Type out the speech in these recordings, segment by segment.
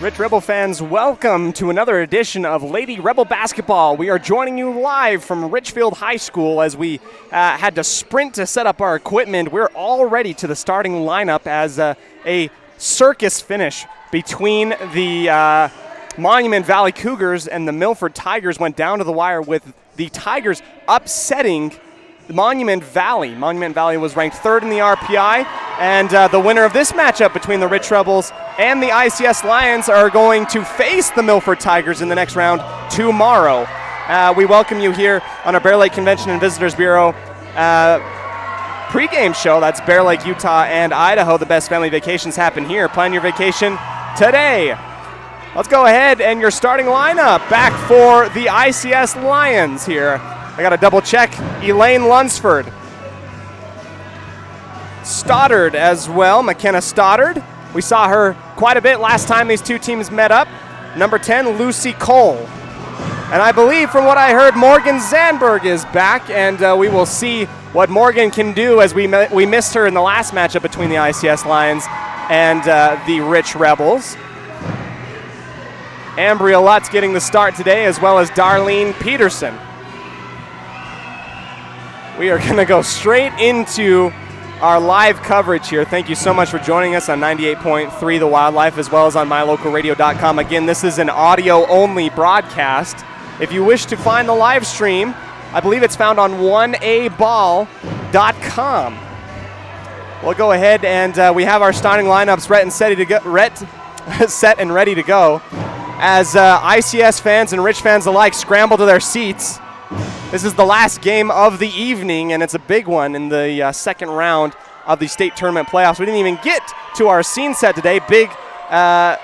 Rich Rebel fans, welcome to another edition of Lady Rebel Basketball. We are joining you live from Richfield High School as we had to sprint to set up our equipment. We're all ready to the starting lineup as a circus finish between the Monument Valley Cougars and the Milford Tigers went down to the wire, with the Tigers upsetting Monument Valley. Monument Valley was ranked third in the RPI, and the winner of this matchup between the Rich Rebels and the ICS Lions are going to face the Milford Tigers in the next round tomorrow. We welcome you here on our Bear Lake Convention and Visitors Bureau pregame show. That's Bear Lake, Utah, and Idaho. The best family vacations happen here. Plan your vacation today. Let's go ahead and your starting lineup back for the ICS Lions here. I got to double check. Elaine Lunsford. Stoddard as well, McKenna Stoddard. We saw her quite a bit last time these two teams met up. Number 10, Lucy Cole. And I believe from what I heard, Morgan Zandberg is back, and we will see what Morgan can do, as we missed her in the last matchup between the ICS Lions and the Rich Rebels. Ambria Lutz getting the start today, as well as Darlene Peterson. We are going to go straight into our live coverage here. Thank you so much for joining us on 98.3 The Wildlife, as well as on mylocalradio.com. Again, this is an audio-only broadcast. If you wish to find the live stream, I believe it's found on 1aball.com. We'll go ahead and we have our starting lineups set and ready to go, as ICS fans and Rich fans alike scramble to their seats. This is the last game of the evening, and it's a big one in the second round of the state tournament playoffs. We didn't even get to our scene set today. Big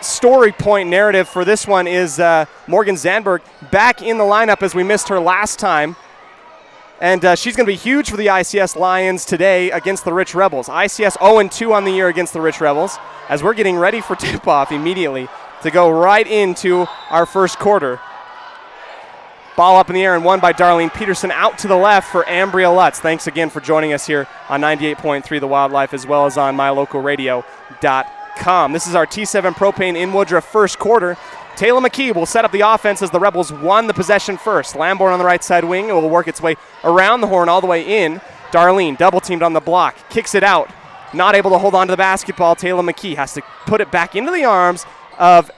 story point narrative for this one is Morgan Zandberg back in the lineup, as we missed her last time. And she's going to be huge for the ICS Lions today against the Rich Rebels. ICS 0-2 on the year against the Rich Rebels, as we're getting ready for tip-off immediately to go right into our first quarter. Ball up in the air and won by Darlene Peterson, out to the left for Ambria Lutz. Thanks again for joining us here on 98.3 The Wildlife, as well as on mylocalradio.com. This is our T7 Propane in Woodruff first quarter. Taylor McKee will set up the offense as the Rebels won the possession first. Lamborn on the right side wing. It will work its way around the horn all the way in. Darlene double teamed on the block, kicks it out. Not able to hold on to the basketball. Taylor McKee has to put it back into the arms of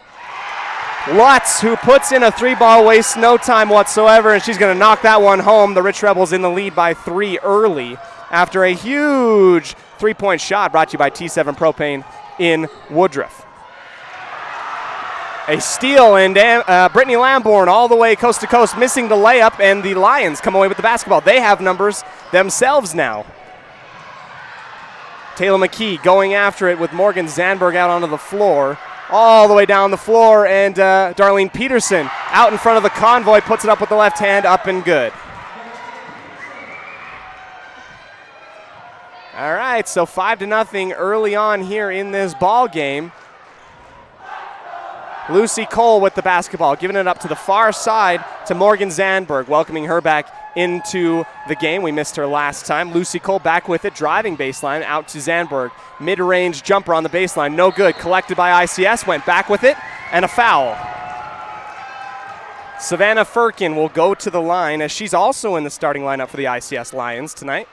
Lutz, who puts in a three-ball, wastes no time whatsoever, and she's going to knock that one home. The Rich Rebels in the lead by 3 early after a huge three-point shot brought to you by T7 Propane in Woodruff. A steal, and Brittany Lamborn all the way coast to coast, missing the layup, and the Lions come away with the basketball. They have numbers themselves now. Taylor McKee going after it with Morgan Zandberg out onto the floor. All the way down the floor, and Darlene Peterson out in front of the convoy, puts it up with the left hand, up and good. All right, so 5-0 early on here in this ball game. Lucy Cole with the basketball, giving it up to the far side to Morgan Zandberg, welcoming her back into the game. We missed her last time. Lucy Cole back with it, driving baseline out to Zandberg. Mid-range jumper on the baseline, no good. Collected by ICS, went back with it, and a foul. Savannah Firkin will go to the line, as she's also in the starting lineup for the ICS Lions tonight.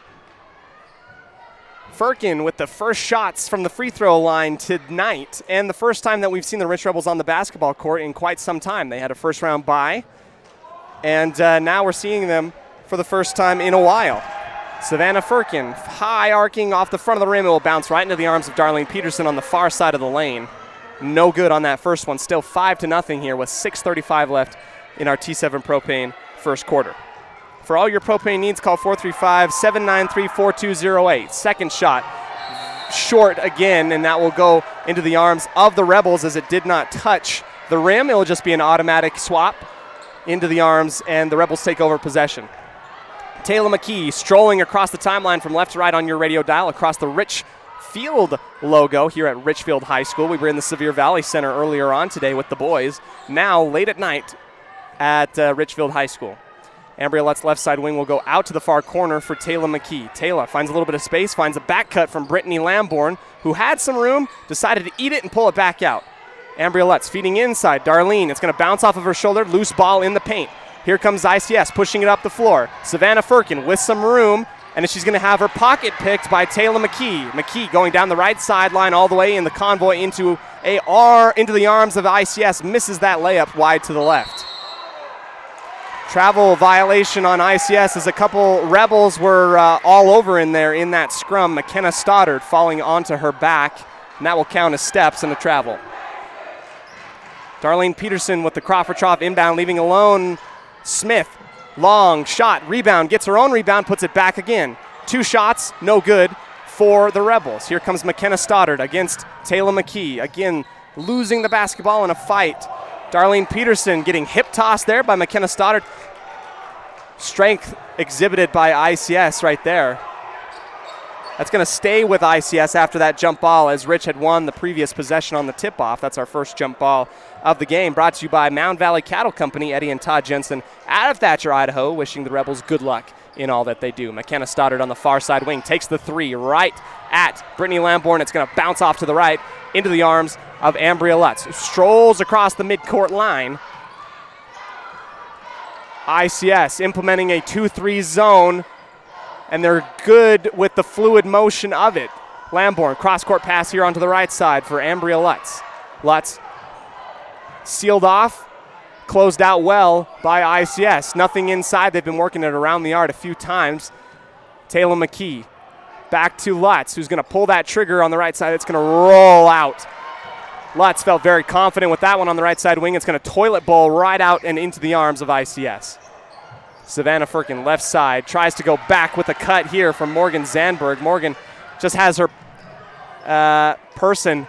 Firkin with the first shots from the free throw line tonight, and the first time that we've seen the Rich Rebels on the basketball court in quite some time. They had a first round bye, and now we're seeing them for the first time in a while. Savannah Firkin, high arcing off the front of the rim. It will bounce right into the arms of Darlene Peterson on the far side of the lane. No good on that first one. Still 5-0 here with 6:35 left in our T7 Propane first quarter. For all your propane needs, call 435-793-4208. Second shot, short again, and that will go into the arms of the Rebels, as it did not touch the rim. It will just be an automatic swap into the arms, and the Rebels take over possession. Taylor McKee strolling across the timeline from left to right on your radio dial across the Richfield logo here at Richfield High School. We were in the Sevier Valley Center earlier on today with the boys. Now, late at night at Richfield High School. Ambria Lutz left side wing will go out to the far corner for Taylor McKee. Taylor finds a little bit of space, finds a back cut from Brittany Lamborn, who had some room, decided to eat it and pull it back out. Ambria Lutz feeding inside. Darlene, it's going to bounce off of her shoulder. Loose ball in the paint. Here comes ICS pushing it up the floor. Savannah Firkin with some room, and she's going to have her pocket picked by Taylor McKee. McKee going down the right sideline all the way in the convoy into the arms of ICS. Misses that layup wide to the left. Travel violation on ICS as a couple Rebels were all over in there in that scrum. McKenna Stoddard falling onto her back, and that will count as steps and a travel. Darlene Peterson with the Crawford Trough inbound, leaving alone Smith. Long shot, rebound, gets her own rebound, puts it back again. 2 shots, no good for the Rebels. Here comes McKenna Stoddard against Taylor McKee. Again, losing the basketball in a fight. Darlene Peterson getting hip tossed there by McKenna Stoddard. Strength exhibited by ICS right there. That's going to stay with ICS after that jump ball, as Rich had won the previous possession on the tip-off. That's our first jump ball of the game, brought to you by Mound Valley Cattle Company. Eddie and Todd Jensen out of Thatcher, Idaho, wishing the Rebels good luck in all that they do. McKenna Stoddard on the far side wing takes the 3 right at Brittany Lamborn. It's going to bounce off to the right into the arms of Ambria Lutz, who strolls across the midcourt line. ICS implementing a 2-3 zone, and they're good with the fluid motion of it. Lamborn, cross-court pass here onto the right side for Ambria Lutz. Lutz sealed off, closed out well by ICS. Nothing inside. They've been working it around the arc a few times. Taylor McKee back to Lutz, who's going to pull that trigger on the right side. It's going to roll out. Lutz felt very confident with that one on the right side wing. It's going to toilet bowl right out and into the arms of ICS. Savannah Firkin, left side, tries to go back with a cut here from Morgan Zandberg. Morgan just has her person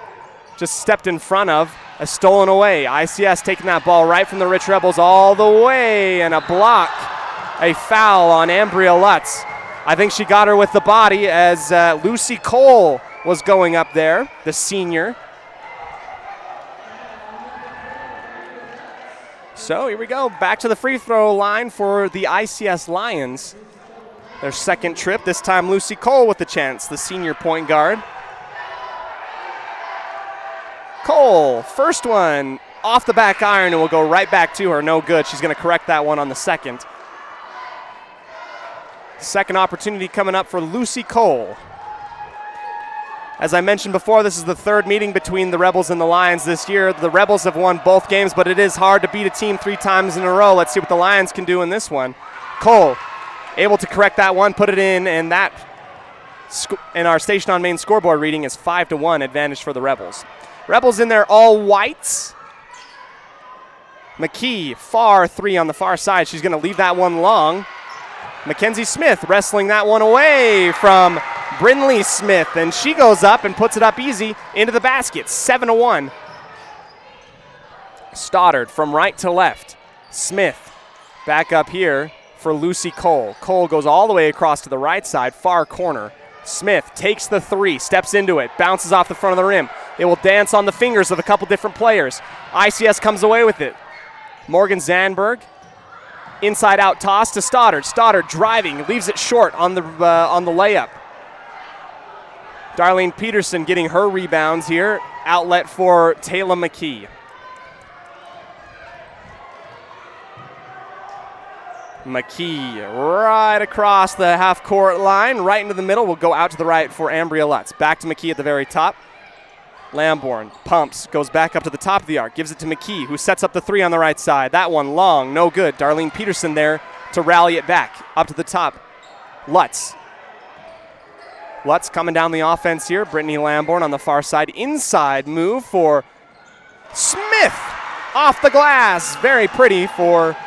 just stepped in front of, stolen away. ICS taking that ball right from the Rich Rebels all the way, and a block, a foul on Ambria Lutz. I think she got her with the body as Lucy Cole was going up there, the senior. So here we go, back to the free throw line for the ICS Lions. Their second trip, this time Lucy Cole with the chance, the senior point guard. Cole, first one off the back iron, and will go right back to her, no good. She's going to correct that one on the second. Second opportunity coming up for Lucy Cole. As I mentioned before, this is the third meeting between the Rebels and the Lions this year. The Rebels have won both games, but it is hard to beat a team 3 times in a row. Let's see what the Lions can do in this one. Cole able to correct that one, put it in, and that in our Station on Main scoreboard reading is 5-1 advantage for the Rebels. Rebels in their all whites. McKee, far 3 on the far side. She's going to leave that one long. Mackenzie Smith wrestling that one away from Brinley Smith, and she goes up and puts it up easy into the basket. 7-1. Stoddard from right to left. Smith back up here for Lucy Cole. Cole goes all the way across to the right side, far corner. Smith takes the 3, steps into it, bounces off the front of the rim. It will dance on the fingers of a couple different players. ICS comes away with it. Morgan Zandberg, inside out toss to Stoddard. Stoddard driving, leaves it short on the layup. Darlene Peterson getting her rebounds here. Outlet for Taylor McKee. McKee right across the half-court line, right into the middle. Will go out to the right for Ambria Lutz. Back to McKee at the very top. Lamborn pumps, goes back up to the top of the arc, gives it to McKee, who sets up the 3 on the right side. That one long, no good. Darlene Peterson there to rally it back up to the top. Lutz coming down the offense here. Brittany Lamborn on the far side. Inside move for Smith off the glass. Very pretty for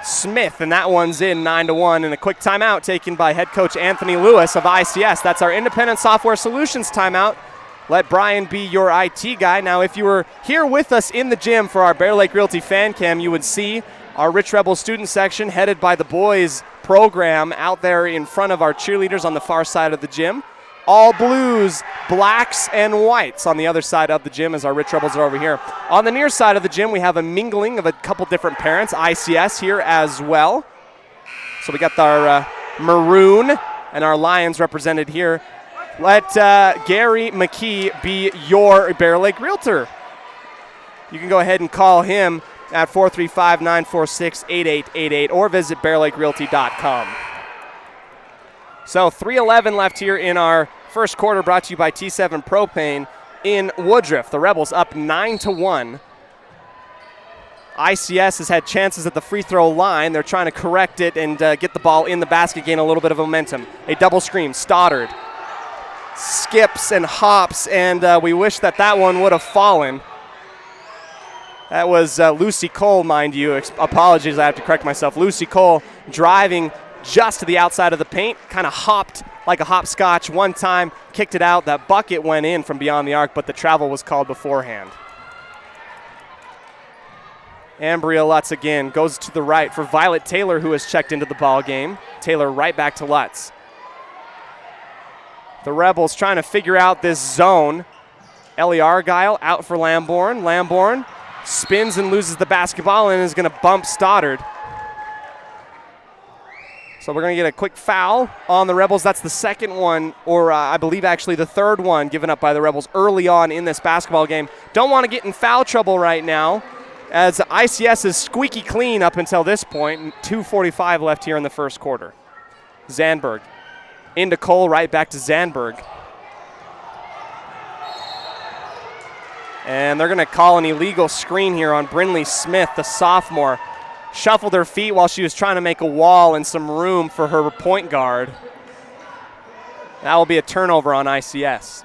Smith, and that one's in 9-1. And a quick timeout taken by head coach Anthony Lewis of ICS. That's our Independent Software Solutions timeout. Let Brian be your IT guy. Now, if you were here with us in the gym for our Bear Lake Realty fan cam, you would see our Rich Rebel student section headed by the boys program out there in front of our cheerleaders on the far side of the gym. All blues, blacks, and whites on the other side of the gym as our Rich Rebels are over here. On the near side of the gym, we have a mingling of a couple different parents, ICS here as well. So we got our maroon and our Lions represented here. Let Gary McKee be your Bear Lake Realtor. you can go ahead and call him at 435-946-8888 or visit BearLakeRealty.com. So 3:11 left here in our first quarter, brought to you by T7 Propane in Woodruff. The Rebels up 9-1. ICS has had chances at the free throw line. They're trying to correct it and get the ball in the basket, gain a little bit of momentum. A double screen. Stoddard skips and hops, and we wish that one would have fallen. That was Lucy Cole, mind you. Apologies, I have to correct myself. Lucy Cole driving just to the outside of the paint, kind of hopped like a hopscotch one time, kicked it out. That bucket went in from beyond the arc, but the travel was called beforehand. Ambria Lutz again goes to the right for Violet Taylor, who has checked into the ball game. Taylor right back to Lutz. The Rebels trying to figure out this zone. Ellie Argyle out for Lamborn. Lamborn spins and loses the basketball and is going to bump Stoddard. So we're going to get a quick foul on the Rebels. That's the second one, or I believe actually the third one given up by the Rebels early on in this basketball game. Don't want to get in foul trouble right now, as ICS is squeaky clean up until this point. 2:45 left here in the first quarter. Zandberg into Cole, right back to Zandberg. And they're going to call an illegal screen here on Brinley Smith, the sophomore. Shuffled her feet while she was trying to make a wall and some room for her point guard. That will be a turnover on ICS.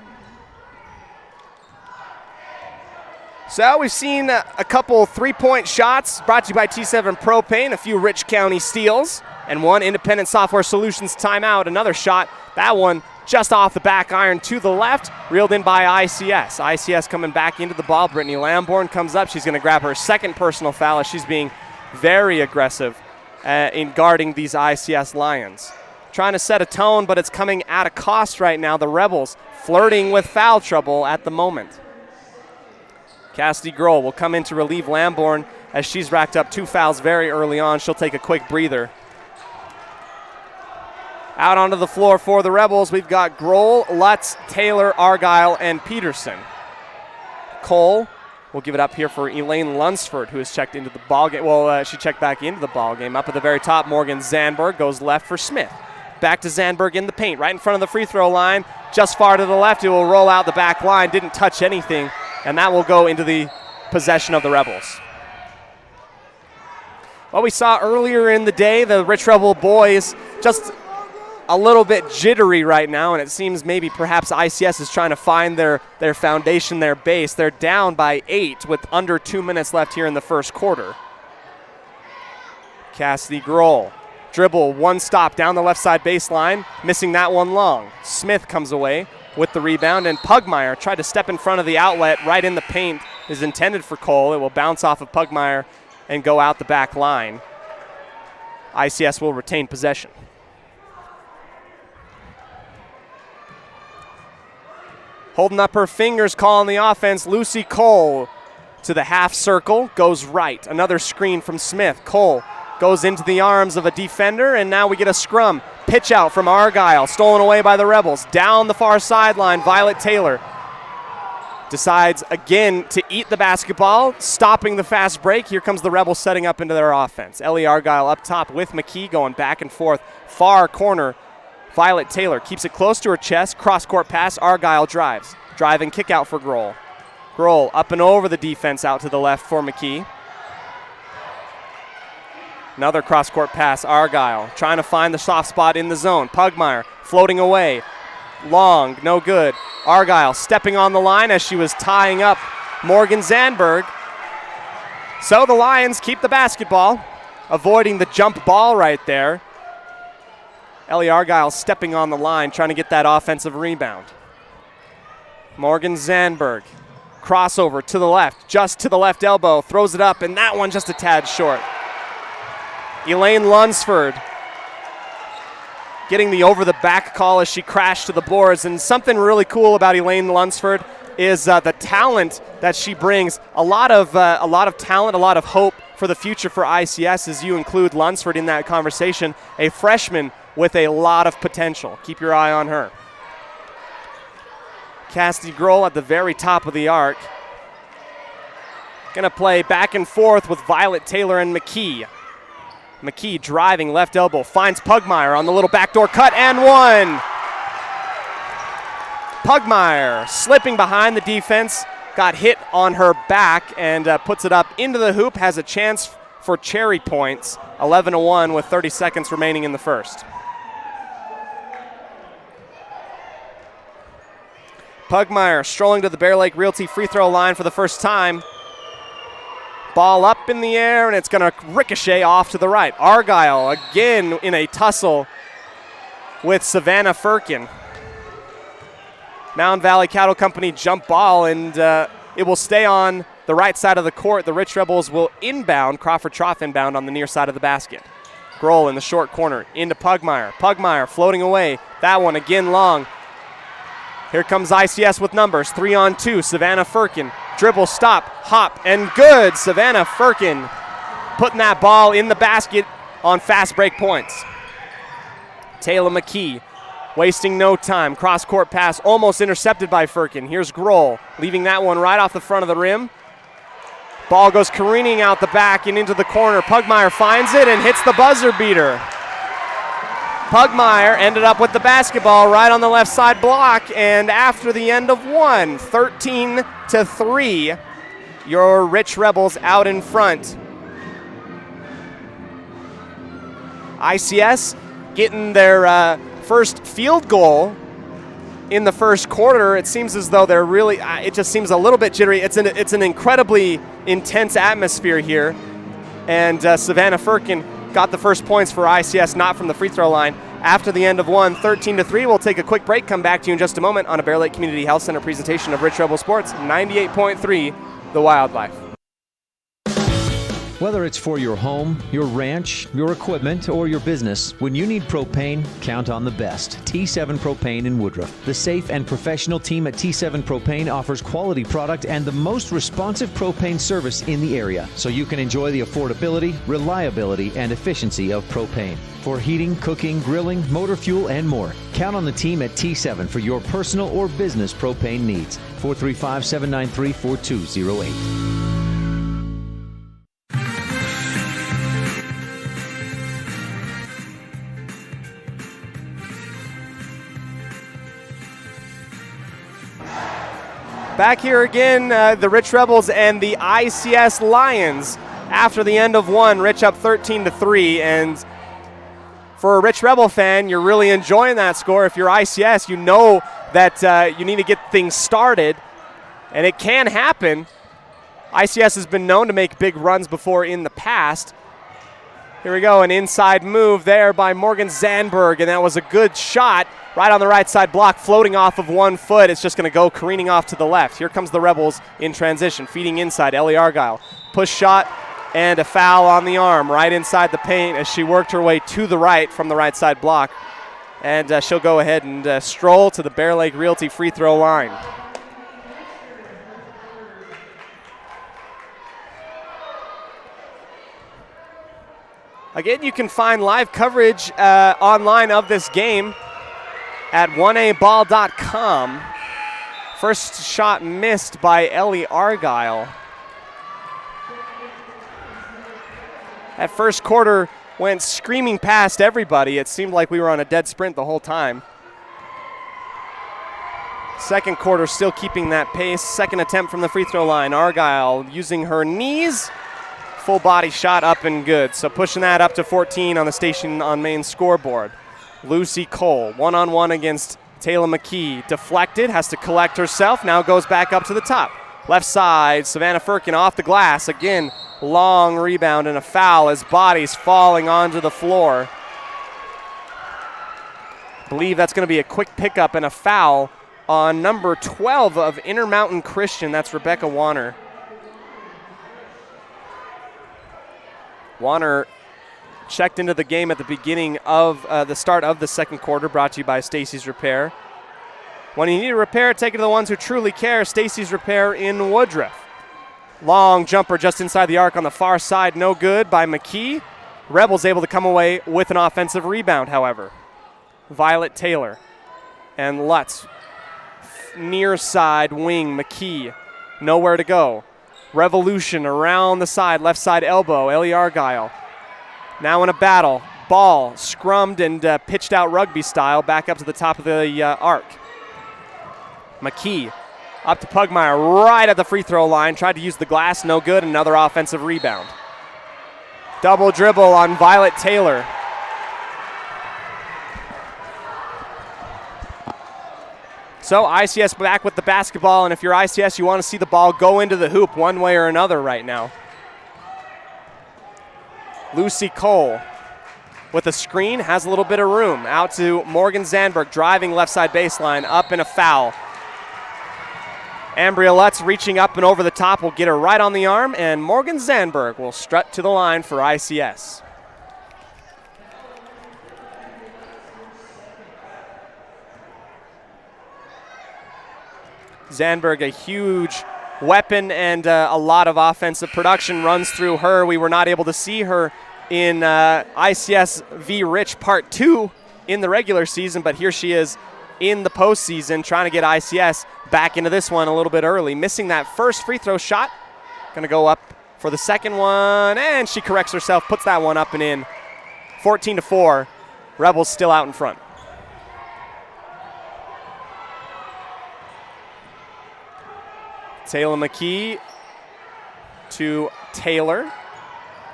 So we've seen a couple three-point shots brought to you by T7 Propane, a few Rich County steals, and one Independent Software Solutions timeout. Another shot, that one just off the back iron to the left, reeled in by ICS. ICS coming back into the ball. Brittany Lamborn comes up. She's going to grab her second personal foul as she's being very aggressive in guarding these ICS Lions. Trying to set a tone, but it's coming at a cost right now. The Rebels flirting with foul trouble at the moment. Cassidy Grohl will come in to relieve Lamborn as she's racked up 2 fouls very early on. She'll take a quick breather. Out onto the floor for the Rebels, we've got Grohl, Lutz, Taylor, Argyle, and Peterson. Cole will give it up here for Elaine Lunsford, who has checked into the ball game. Well, she checked back into the ball game. Up at the very top, Morgan Zandberg goes left for Smith. Back to Zandberg in the paint, right in front of the free throw line. Just far to the left, it will roll out the back line. Didn't touch anything, and that will go into the possession of the Rebels. Well, we saw earlier in the day, the Rich Rebel boys just a little bit jittery right now, and it seems maybe perhaps ICS is trying to find their foundation, their base. They're down by 8 with under 2 minutes left here in the first quarter. Cassidy Grohl, dribble, one stop down the left side baseline, missing that one long. Smith comes away with the rebound, and Pugmire tried to step in front of the outlet right in the paint. Is intended for Cole. It will bounce off of Pugmire and go out the back line. ICS will retain possession. Holding up her fingers, calling the offense, Lucy Cole to the half circle, goes right. Another screen from Smith. Cole goes into the arms of a defender, and now we get a scrum. Pitch out from Argyle, stolen away by the Rebels. Down the far sideline, Violet Taylor decides again to eat the basketball, stopping the fast break. Here comes the Rebels setting up into their offense. Ellie Argyle up top with McKee going back and forth. Far corner, Violet Taylor keeps it close to her chest. Cross-court pass, Argyle drives. Driving kick out for Grohl. Grohl up and over the defense out to the left for McKee. Another cross-court pass, Argyle trying to find the soft spot in the zone. Pugmire floating away. Long, no good. Argyle stepping on the line as she was tying up Morgan Zandberg. So the Lions keep the basketball, avoiding the jump ball right there. Ellie Argyle stepping on the line, trying to get that offensive rebound. Morgan Zandberg, crossover to the left, just to the left elbow, throws it up, and that one just a tad short. Elaine Lunsford getting the over-the-back call as she crashed to the boards. And something really cool about Elaine Lunsford is the talent that she brings. A lot of talent, a lot of hope for the future for ICS as you include Lunsford in that conversation, a freshman with a lot of potential. Keep your eye on her. Cassidy Grohl at the very top of the arc. Gonna play back and forth with Violet Taylor and McKee. McKee driving left elbow, finds Pugmire on the little backdoor cut and one. Pugmire slipping behind the defense, got hit on her back and puts it up into the hoop, has a chance for cherry points, 11-1 with 30 seconds remaining in the first. Pugmire strolling to the Bear Lake Realty free throw line for the first time. Ball up in the air, and it's going to ricochet off to the right. Argyle again in a tussle with Savannah Firkin. Mountain Valley Cattle Company jump ball, and it will stay on the right side of the court. The Rich Rebels will inbound, Crawford Trough inbound on the near side of the basket. Grohl in the short corner into Pugmire. Pugmire floating away. That one again long. Here comes ICS with numbers. 3-on-2. Savannah Firkin. Dribble, stop, hop, and good. Savannah Firkin putting that ball in the basket on fast break points. Taylor McKee wasting no time. Cross-court pass almost intercepted by Firkin. Here's Grohl leaving that one right off the front of the rim. Ball goes careening out the back and into the corner. Pugmire finds it and hits the buzzer beater. Pugmire ended up with the basketball right on the left side block, and after the end of one, 13-3, your Rich Rebels out in front. ICS getting their first field goal in the first quarter. It seems as though they're really, it just seems a little bit jittery. It's an incredibly intense atmosphere here, and Savannah Firkin got the first points for ICS, not from the free throw line. After the end of one, 13-3, we'll take a quick break, come back to you in just a moment on a Bear Lake Community Health Center presentation of Rich Rebel Sports, 98.3 The Wildlife. Whether it's for your home, your ranch, your equipment, or your business, when you need propane, count on the best. T7 Propane in Woodruff. The safe and professional team at T7 Propane offers quality product and the most responsive propane service in the area, so you can enjoy the affordability, reliability, and efficiency of propane. For heating, cooking, grilling, motor fuel, and more, count on the team at T7 for your personal or business propane needs. 435-793-4208. Back here again, the Rich Rebels and the ICS Lions. After the end of one, Rich up 13-3, and for a Rich Rebel fan, you're really enjoying that score. If you're ICS, you know that you need to get things started, and it can happen. ICS has been known to make big runs before in the past. Here we go, an inside move there by Morgan Zandberg, and that was a good shot right on the right side block, floating off of 1 foot. It's just going to go careening off to the left. Here comes the Rebels in transition, feeding inside. Ellie Argyle, push shot, and a foul on the arm right inside the paint as she worked her way to the right from the right side block. And she'll go ahead and stroll to the Bear Lake Realty free throw line. Again, you can find live coverage online of this game at 1aball.com. First shot missed by Ellie Argyle. That first quarter went screaming past everybody. It seemed like we were on a dead sprint the whole time. Second quarter still keeping that pace. Second attempt from the free throw line. Argyle using her knees. Full body shot up and good. So pushing that up to 14 on the Station on Main scoreboard. Lucy Cole, one-on-one against Taylor McKee. Deflected, has to collect herself, now goes back up to the top. Left side, Savannah Firkin off the glass. Again, long rebound and a foul as bodies falling onto the floor. I believe that's going to be a quick pickup and a foul on number 12 of Intermountain Christian. That's Rebecca Warner. Warner checked into the game at the beginning of the start of the second quarter, brought to you by Stacy's Repair. When you need a repair, take it to the ones who truly care. Stacy's Repair in Woodruff. Long jumper just inside the arc on the far side, no good by McKee. Rebels able to come away with an offensive rebound, however. Violet Taylor and Lutz. Near side wing, McKee. Nowhere to go. Revolution around the side, left side elbow, Ellie Argyle. Now in a battle. Ball scrummed and pitched out rugby style back up to the top of the arc. McKee up to Pugmire right at the free throw line. Tried to use the glass, no good. Another offensive rebound. Double dribble on Violet Taylor. So ICS back with the basketball, and if you're ICS, you want to see the ball go into the hoop one way or another right now. Lucy Cole with a screen, has a little bit of room. Out to Morgan Zandberg, driving left side baseline, up in a foul. Ambria Lutz reaching up and over the top will get her right on the arm, and Morgan Zandberg will strut to the line for ICS. Zandberg, a huge weapon and a lot of offensive production runs through her. We were not able to see her in ICS v. Rich Part 2 in the regular season, but here she is in the postseason trying to get ICS back into this one a little bit early. Missing that first free throw shot. Going to go up for the second one, and she corrects herself, puts that one up and in. 14-4, Rebels still out in front. Taylor McKee to Taylor.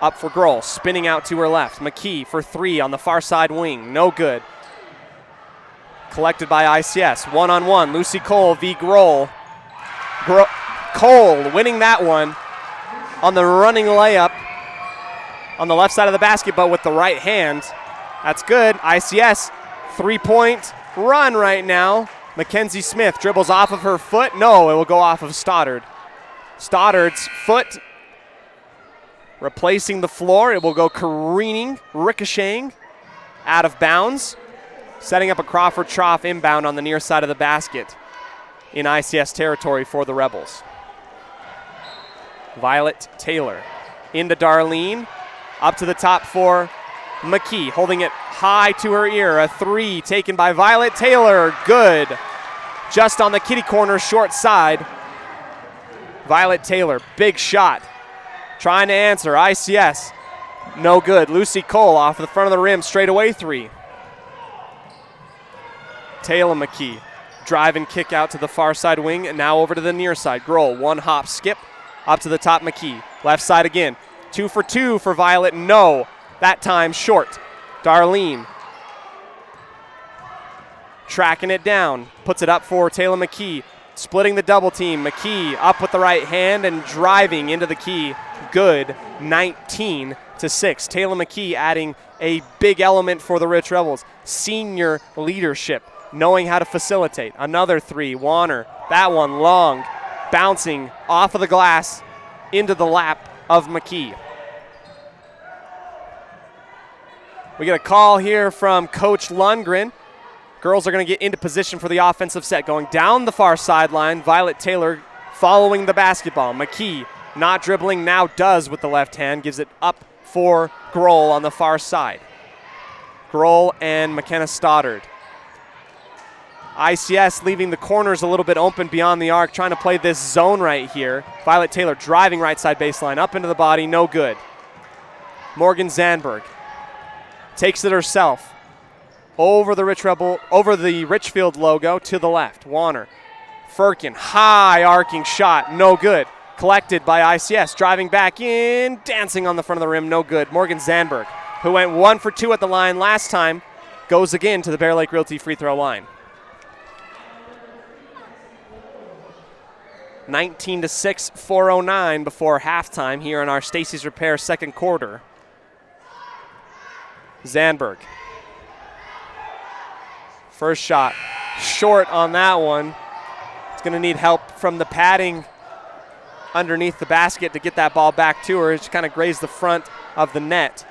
Up for Grohl, spinning out to her left. McKee for three on the far side wing, no good. Collected by ICS, one-on-one, Lucy Cole v. Grohl. Cole winning that one on the running layup on the left side of the basket, but with the right hand. That's good. ICS, three-point run right now. Mackenzie Smith dribbles off of her foot. No, it will go off of Stoddard. Stoddard's foot replacing the floor. It will go careening, ricocheting out of bounds, setting up a Crawford trough inbound on the near side of the basket in ICS territory for the Rebels. Violet Taylor into Darlene, up to the top for McKee, holding it high to her ear. A three taken by Violet Taylor, good. Just on the kitty corner, short side. Violet Taylor, big shot. Trying to answer, ICS, no good. Lucy Cole off the front of the rim, straight away three. Taylor McKee, drive and kick out to the far side wing, and now over to the near side. Grohl, one hop skip, up to the top McKee. Left side again, 2 for 2 for Violet, no. That time short. Darlene tracking it down, puts it up for Taylor McKee, splitting the double team. McKee up with the right hand and driving into the key. Good, 19-6. Taylor McKee adding a big element for the Rich Rebels. Senior leadership, knowing how to facilitate. Another three, Warner. That one long, bouncing off of the glass into the lap of McKee. We get a call here from Coach Lundgren. Girls are going to get into position for the offensive set. Going down the far sideline, Violet Taylor following the basketball. McKee not dribbling, now does with the left hand. Gives it up for Grohl on the far side. Grohl and McKenna Stoddard. ICS leaving the corners a little bit open beyond the arc, trying to play this zone right here. Violet Taylor driving right side baseline, up into the body, no good. Morgan Zandberg takes it herself. Over the Richfield logo to the left. Warner, Firkin, high arcing shot, no good. Collected by ICS, driving back in, dancing on the front of the rim, no good. Morgan Zandberg, who went 1 for 2 at the line last time, goes again to the Bear Lake Realty free throw line. 19-6, 4:09 before halftime here in our Stacy's Repair second quarter. Zandberg. First shot, short on that one. It's going to need help from the padding underneath the basket to get that ball back to her. It's kind of grazed the front of the net.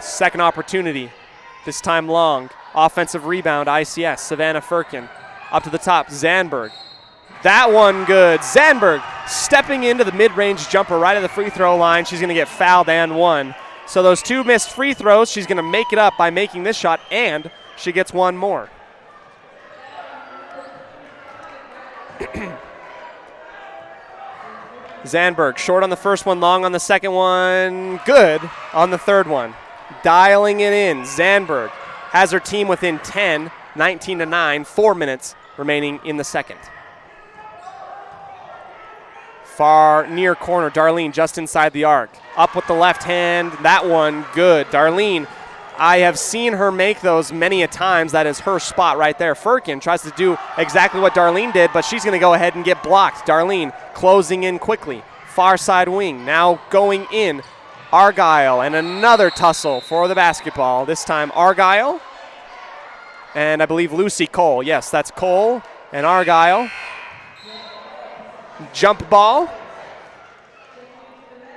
Second opportunity, this time long. Offensive rebound, ICS, Savannah Firkin. Up to the top, Zandberg. That one good. Zandberg stepping into the mid-range jumper right at the free throw line. She's going to get fouled and one. So those two missed free throws, she's going to make it up by making this shot, and she gets one more. Zandberg short on the first one, long on the second one, good on the third one. Dialing it in. Zandberg has her team within 10, 19-9, 4 minutes remaining in the second. Far near corner, Darlene just inside the arc. Up with the left hand, that one good. Darlene, I have seen her make those many a times. That is her spot right there. Firkin tries to do exactly what Darlene did, but she's going to go ahead and get blocked. Darlene closing in quickly. Far side wing, now going in. Argyle, and another tussle for the basketball. This time Argyle, and I believe Lucy Cole. Yes, that's Cole and Argyle. Jump ball.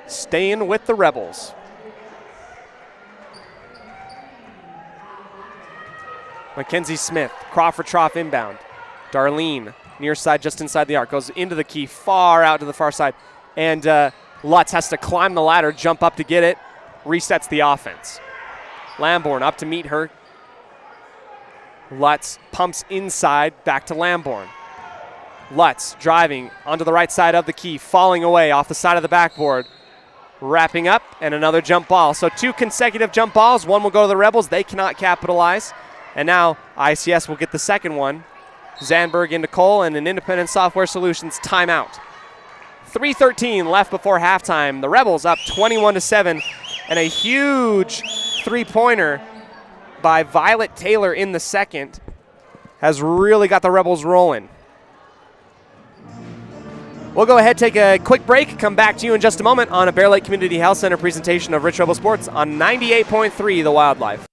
Staying with the Rebels. Mackenzie Smith, Crawford Trough inbound. Darlene, near side, just inside the arc, goes into the key, far out to the far side. And Lutz has to climb the ladder, jump up to get it, resets the offense. Lamborn up to meet her. Lutz pumps inside, back to Lamborn. Lutz driving onto the right side of the key, falling away off the side of the backboard. Wrapping up, and another jump ball. So 2 consecutive jump balls. One will go to the Rebels. They cannot capitalize. And now ICS will get the second one. Zandberg into Cole, and an Independent Software Solutions timeout. 3:13 left before halftime. The Rebels up 21-7, and a huge three-pointer by Violet Taylor in the second has really got the Rebels rolling. We'll go ahead, take a quick break, come back to you in just a moment on a Bear Lake Community Health Center presentation of Rich Rebel Sports on 98.3 The Wildlife.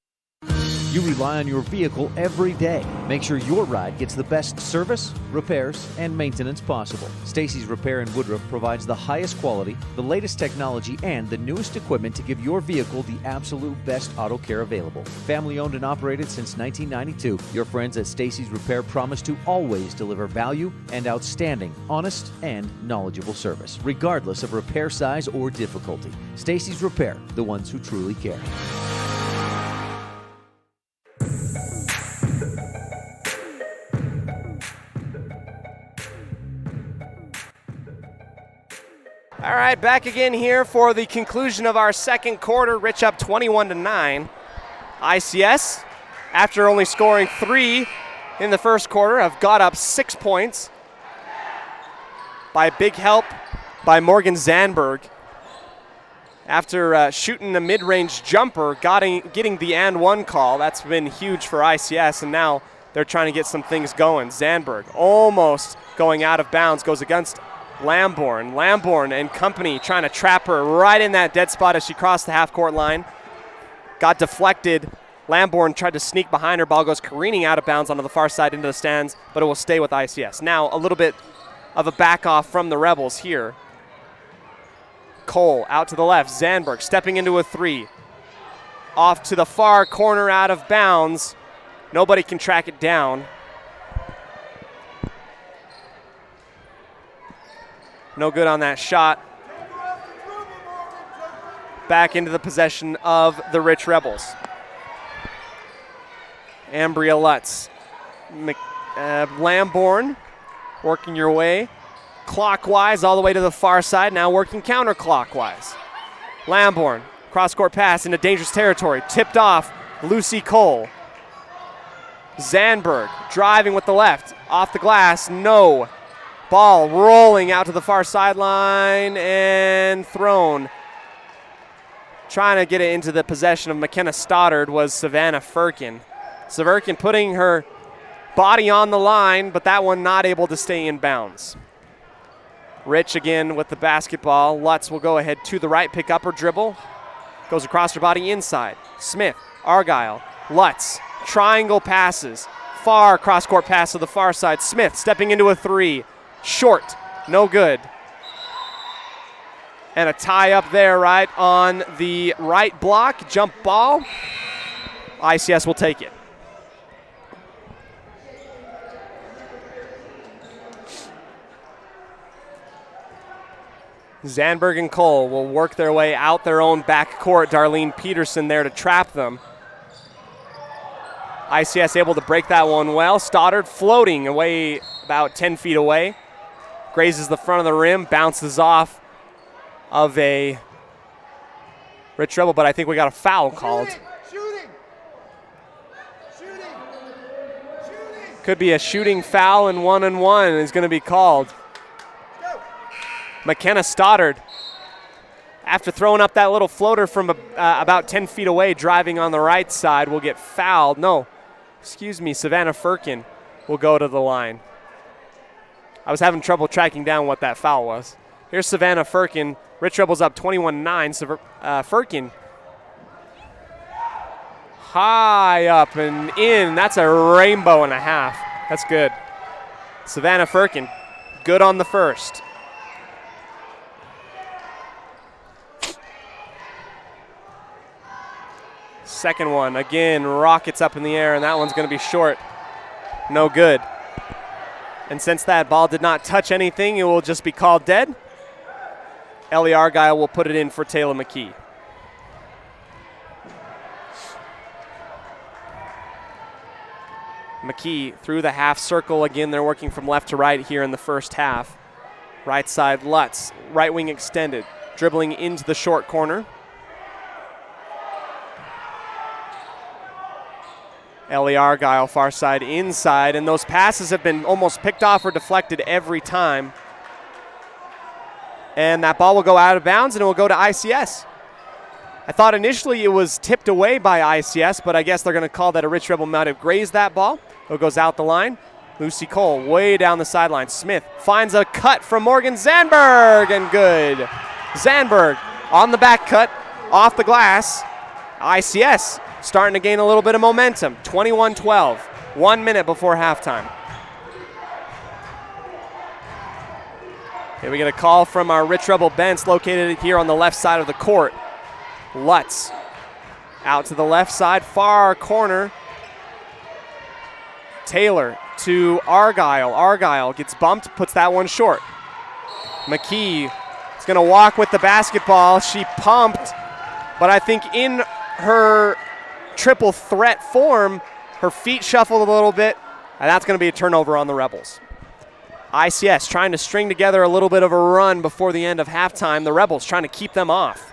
You rely on your vehicle every day. Make sure your ride gets the best service, repairs, and maintenance possible. Stacy's Repair in Woodruff provides the highest quality, the latest technology, and the newest equipment to give your vehicle the absolute best auto care available. Family owned and operated since 1992, your friends at Stacy's Repair promise to always deliver value and outstanding, honest, and knowledgeable service, regardless of repair size or difficulty. Stacy's Repair, the ones who truly care. All right, back again here for the conclusion of our second quarter. Rich up 21-9. ICS, after only scoring 3 in the first quarter, have got up 6 points by big help by Morgan Zandberg. After shooting a mid-range jumper, getting the and one call, that's been huge for ICS, and now they're trying to get some things going. Zandberg almost going out of bounds, goes against Lamborn. Lamborn and company trying to trap her right in that dead spot as she crossed the half-court line. Got deflected. Lamborn tried to sneak behind her. Ball goes careening out of bounds onto the far side into the stands, but it will stay with ICS. Now a little bit of a back off from the Rebels here. Cole out to the left. Zandberg stepping into a 3. Off to the far corner out of bounds. Nobody can track it down. No good on that shot. Back into the possession of the Rich Rebels. Ambria Lutz. Lamborn working your way clockwise all the way to the far side, now working counterclockwise. Lamborn, cross-court pass into dangerous territory, tipped off Lucy Cole. Zandberg driving with the left, off the glass, no. Ball rolling out to the far sideline and thrown. Trying to get it into the possession of McKenna Stoddard was Savannah Firkin. Firkin putting her body on the line, but that one not able to stay in bounds. Rich again with the basketball. Lutz will go ahead to the right, pick up her dribble. Goes across her body inside. Smith, Argyle, Lutz, triangle passes. Far cross-court pass to the far side. Smith stepping into a 3. Short, no good. And a tie up there right on the right block. Jump ball. ICS will take it. Zandberg and Cole will work their way out their own backcourt. Darlene Peterson there to trap them. ICS able to break that one well. Stoddard floating away about 10 feet away. Grazes the front of the rim, bounces off of a Rich Rebel, but I think we got a foul called. Shooting. Could be a shooting foul, and 1-on-1 is going to be called. McKenna Stoddard, after throwing up that little floater from about 10 feet away, driving on the right side, will get fouled. No, excuse me, Savannah Firkin will go to the line. I was having trouble tracking down what that foul was. Here's Savannah Firkin. Rich Rebels up 21-9. Firkin high up and in. That's a rainbow and a half. That's good. Savannah Firkin, good on the first. Second one, again, rockets up in the air, and that one's going to be short. No good. And since that ball did not touch anything, it will just be called dead. Ellie Argyle will put it in for Taylor McKee. McKee through the half circle. Again, they're working from left to right here in the first half. Right side, Lutz, right wing extended, dribbling into the short corner. Ellie Argyle, far side, inside, and those passes have been almost picked off or deflected every time. And that ball will go out of bounds, and it will go to ICS. I thought initially it was tipped away by ICS, but I guess they're going to call that a Rich Rebel might have grazed that ball. It goes out the line. Lucy Cole way down the sideline. Smith finds a cut from Morgan Zandberg, and good. Zandberg on the back cut, off the glass. ICS starting to gain a little bit of momentum. 21-12, 1 minute before halftime. Here we get a call from our Rich Rebel bench located here on the left side of the court. Lutz out to the left side, far corner. Taylor to Argyle. Argyle gets bumped, puts that one short. McKee is going to walk with the basketball. She pumped, but I think in her triple threat form, her feet shuffled a little bit, and that's going to be a turnover on the Rebels. ICS trying to string together a little bit of a run before the end of halftime. The Rebels trying to keep them off.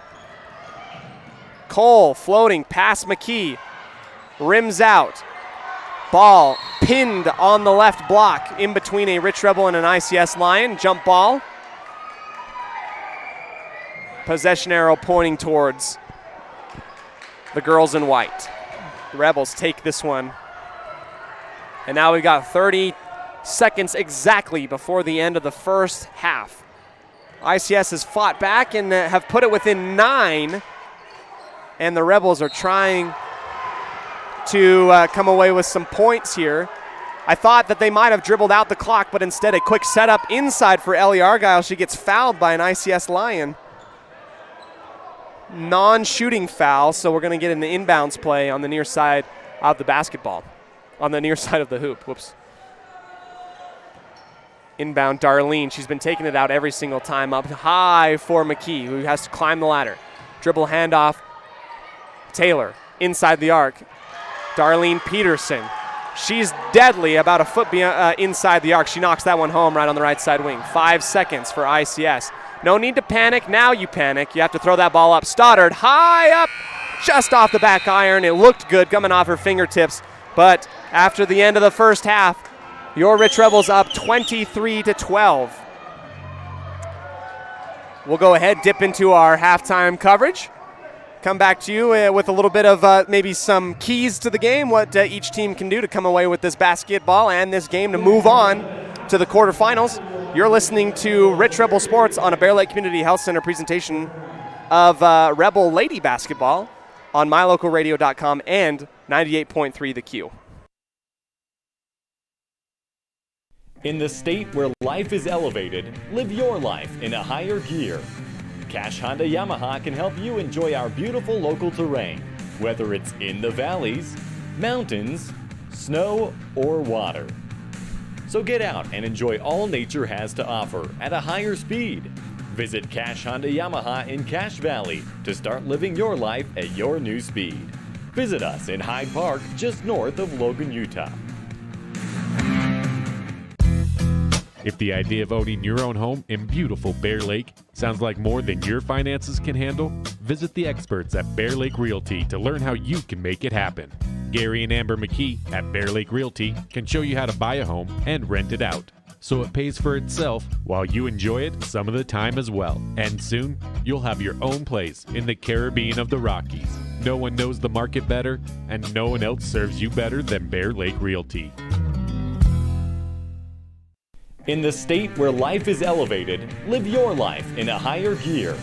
Cole floating past McKee. Rims out. Ball pinned on the left block in between a Rich Rebel and an ICS Lion. Jump ball. Possession arrow pointing towards the girls in white. The Rebels take this one. And now we've got 30 seconds exactly before the end of the first half. ICS has fought back and have put it within 9. And the Rebels are trying to come away with some points here. I thought that they might have dribbled out the clock, but instead a quick setup inside for Ellie Argyle. She gets fouled by an ICS Lion. Non-shooting foul, so we're going to get an inbounds play on the near side of the basketball. On the near side of the hoop. Whoops. Inbound Darlene. She's been taking it out every single time. Up high for McKee, who has to climb the ladder. Dribble handoff. Taylor inside the arc. Darlene Peterson. She's deadly, about a foot inside the arc. She knocks that one home right on the right side wing. 5 seconds for ICS. No need to panic. Now you panic. You have to throw that ball up. Stoddard high up, just off the back iron. It looked good coming off her fingertips. But after the end of the first half, your Rich Rebels up 23-12. We'll go ahead, dip into our halftime coverage. Come back to you with a little bit of maybe some keys to the game, what each team can do to come away with this basketball and this game to move on to the quarterfinals. You're listening to Rich Rebel Sports on a Bear Lake Community Health Center presentation of Rebel Lady Basketball on mylocalradio.com and 98.3 The Q. In the state where life is elevated, live your life in a higher gear. Cash Honda Yamaha can help you enjoy our beautiful local terrain, whether it's in the valleys, mountains, snow, or water. So get out and enjoy all nature has to offer at a higher speed. Visit Cash Honda Yamaha in Cache Valley to start living your life at your new speed. Visit us in Hyde Park, just north of Logan, Utah. If the idea of owning your own home in beautiful Bear Lake sounds like more than your finances can handle, visit the experts at Bear Lake Realty to learn how you can make it happen. Gary and Amber McKee at Bear Lake Realty can show you how to buy a home and rent it out, so it pays for itself while you enjoy it some of the time as well. And soon, you'll have your own place in the Caribbean of the Rockies. No one knows the market better, and no one else serves you better than Bear Lake Realty. In the state where life is elevated, live your life in a higher gear.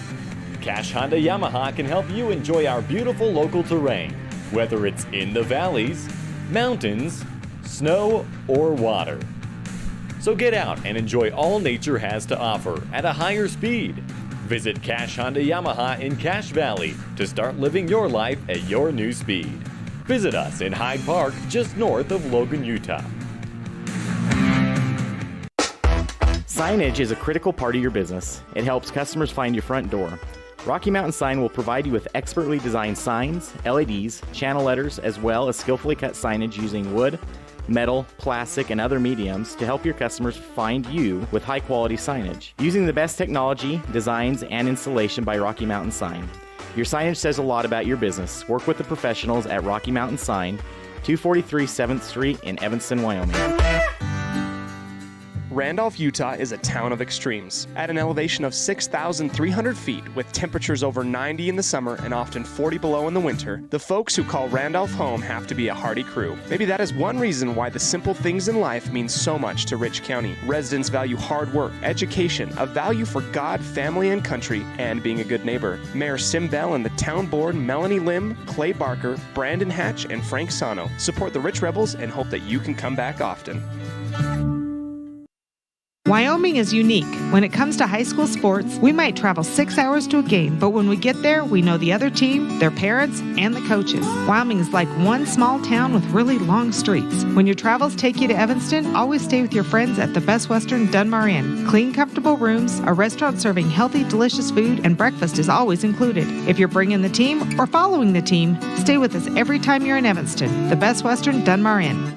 Cash Honda Yamaha can help you enjoy our beautiful local terrain, whether it's in the valleys, mountains, snow, or water. So get out and enjoy all nature has to offer at a higher speed. Visit Cash Honda Yamaha in Cache Valley to start living your life at your new speed. Visit us in Hyde Park, just north of Logan, Utah. Signage is a critical part of your business. It helps customers find your front door. Rocky Mountain Sign will provide you with expertly designed signs, LEDs, channel letters, as well as skillfully cut signage using wood, metal, plastic, and other mediums to help your customers find you with high-quality signage. Using the best technology, designs, and installation by Rocky Mountain Sign. Your signage says a lot about your business. Work with the professionals at Rocky Mountain Sign, 243 7th Street in Evanston, Wyoming. Randolph, Utah is a town of extremes. At an elevation of 6,300 feet, with temperatures over 90 in the summer and often 40 below in the winter, the folks who call Randolph home have to be a hardy crew. Maybe that is one reason why the simple things in life mean so much to Rich County. Residents value hard work, education, a value for God, family, and country, and being a good neighbor. Mayor Sim Bell and the town board, Melanie Lim, Clay Barker, Brandon Hatch, and Frank Sano, support the Rich Rebels and hope that you can come back often. Wyoming is unique. When it comes to high school sports, we might travel 6 hours to a game, but when we get there, we know the other team, their parents, and the coaches. Wyoming is like one small town with really long streets. When your travels take you to Evanston, always stay with your friends at the Best Western Dunmar Inn. Clean, comfortable rooms, a restaurant serving healthy, delicious food, and breakfast is always included. If you're bringing the team or following the team, stay with us every time you're in Evanston. The Best Western Dunmar Inn.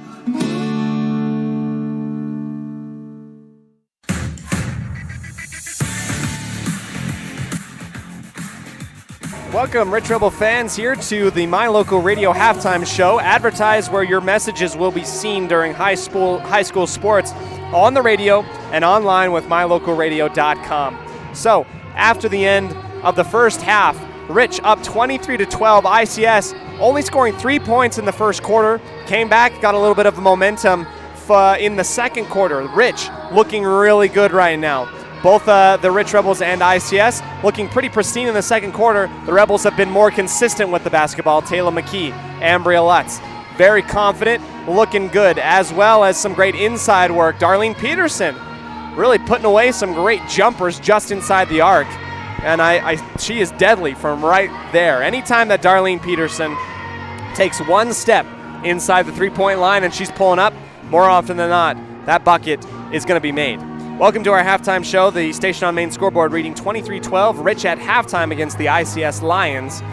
Welcome, Rich Rebel fans, here to the My Local Radio halftime show. Advertise where your messages will be seen during high school sports on the radio and online with mylocalradio.com. So, after the end of the first half, Rich up 23-12. ICS only scoring 3 points in the first quarter. Came back, got a little bit of momentum in the second quarter. Rich looking really good right now. Both the Rich Rebels and ICS looking pretty pristine in the second quarter. The Rebels have been more consistent with the basketball. Taylor McKee, Ambria Lutz, very confident, looking good, as well as some great inside work. Darlene Peterson really putting away some great jumpers just inside the arc. And she is deadly from right there. Anytime that Darlene Peterson takes one step inside the three-point line and she's pulling up, more often than not, that bucket is going to be made. Welcome to our halftime show. The Station on Main scoreboard reading 23-12. Rich at halftime against the ICS Lions.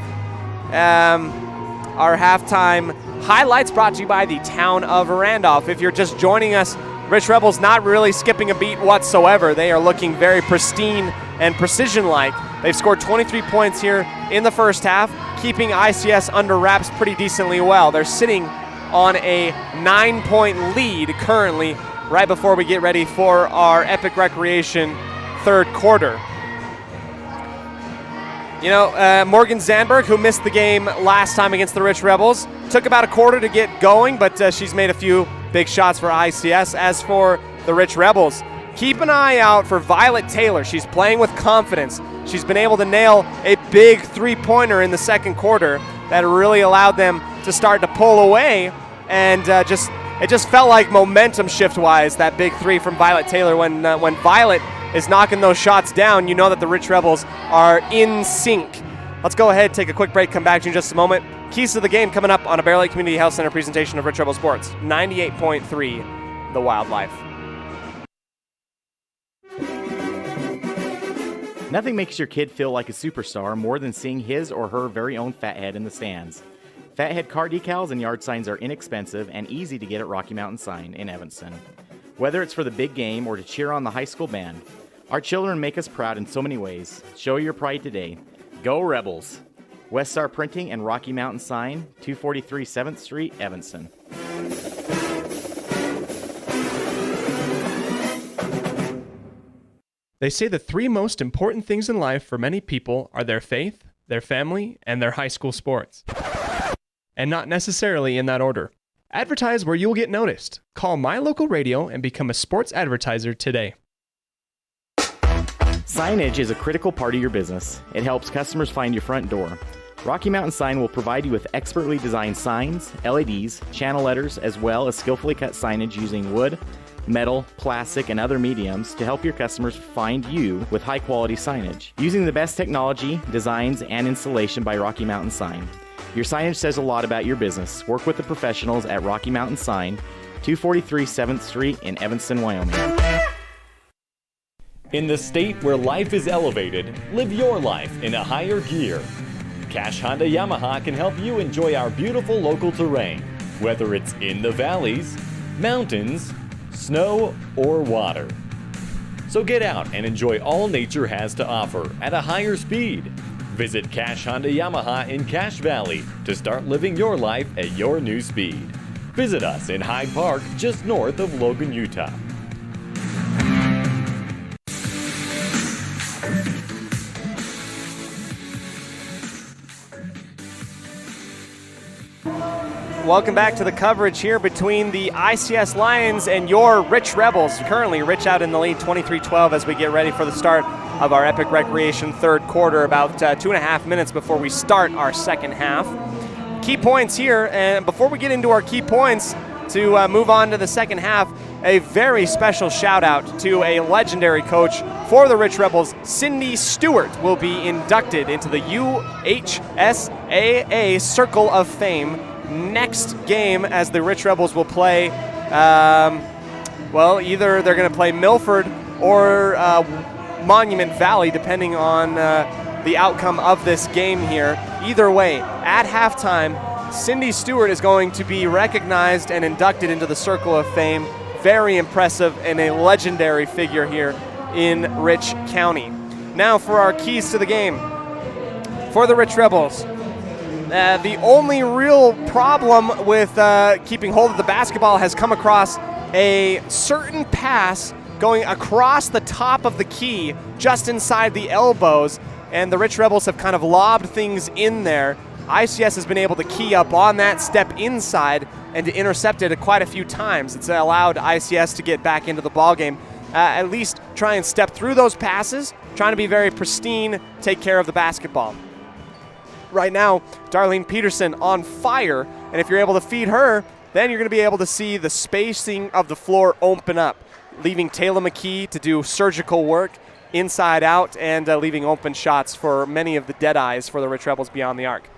Our halftime highlights brought to you by the town of Randolph. If you're just joining us, Rich Rebels not really skipping a beat whatsoever. They are looking very pristine and precision-like. They've scored 23 points here in the first half, keeping ICS under wraps pretty decently well. They're sitting on a 9-point lead currently, right before we get ready for our Epic Recreation third quarter. You know, Morgan Zandberg, who missed the game last time against the Rich Rebels, took about a quarter to get going, but she's made a few big shots for ICS. As for the Rich Rebels, keep an eye out for Violet Taylor. She's playing with confidence. She's been able to nail a big three-pointer in the second quarter that really allowed them to start to pull away, and it just felt like momentum shift-wise, that big three from Violet Taylor. When Violet is knocking those shots down, you know that the Rich Rebels are in sync. Let's go ahead, take a quick break, come back to you in just a moment. Keys to the game coming up on a Bear Lake Community Health Center presentation of Rich Rebel Sports. 98.3, The Wildlife. Nothing makes your kid feel like a superstar more than seeing his or her very own Fathead in the stands. Fathead car decals and yard signs are inexpensive and easy to get at Rocky Mountain Sign in Evanston. Whether it's for the big game or to cheer on the high school band, our children make us proud in so many ways. Show your pride today. Go Rebels! West Star Printing and Rocky Mountain Sign, 243 7th Street, Evanston. They say the three most important things in life for many people are their faith, their family, and their high school sports. And not necessarily in that order. Advertise where you'll get noticed. Call My Local Radio and become a sports advertiser today. Signage is a critical part of your business. It helps customers find your front door. Rocky Mountain Sign will provide you with expertly designed signs, LEDs, channel letters, as well as skillfully cut signage using wood, metal, plastic, and other mediums to help your customers find you with high-quality signage. Using the best technology, designs, and installation by Rocky Mountain Sign. Your signage says a lot about your business. Work with the professionals at Rocky Mountain Sign, 243 7th Street in Evanston, Wyoming. In the state where life is elevated, live your life in a higher gear. Cash Honda Yamaha can help you enjoy our beautiful local terrain, whether it's in the valleys, mountains, snow, or water. So get out and enjoy all nature has to offer at a higher speed. Visit Cash Honda Yamaha in Cache Valley to start living your life at your new speed. Visit us in Hyde Park, just north of Logan, Utah. Welcome back to the coverage here between the ICS Lions and your Rich Rebels. Currently, Rich out in the lead 23-12 as we get ready for the start of our Epic Recreation third quarter, about 2.5 minutes before we start our second half. Key points here, and before we get into our key points to move on to the second half, a very special shout out to a legendary coach for the Rich Rebels. Cindy Stewart will be inducted into the UHSAA Circle of Fame next game, as the Rich Rebels will play, either they're going to play Milford or Monument Valley, depending on the outcome of this game here. Either way, at halftime, Cindy Stewart is going to be recognized and inducted into the Circle of Fame. Very impressive and a legendary figure here in Rich County. Now for our keys to the game. For the Rich Rebels, the only real problem with keeping hold of the basketball has come across a certain pass going across the top of the key, just inside the elbows, and the Rich Rebels have kind of lobbed things in there. ICS has been able to key up on that, step inside, and to intercept it quite a few times. It's allowed ICS to get back into the ballgame, at least try and step through those passes, trying to be very pristine, take care of the basketball. Right now, Darlene Peterson on fire, and if you're able to feed her, then you're going to be able to see the spacing of the floor open up, leaving Taylor McKee to do surgical work inside out and leaving open shots for many of the dead eyes for the Rich Rebels beyond the arc.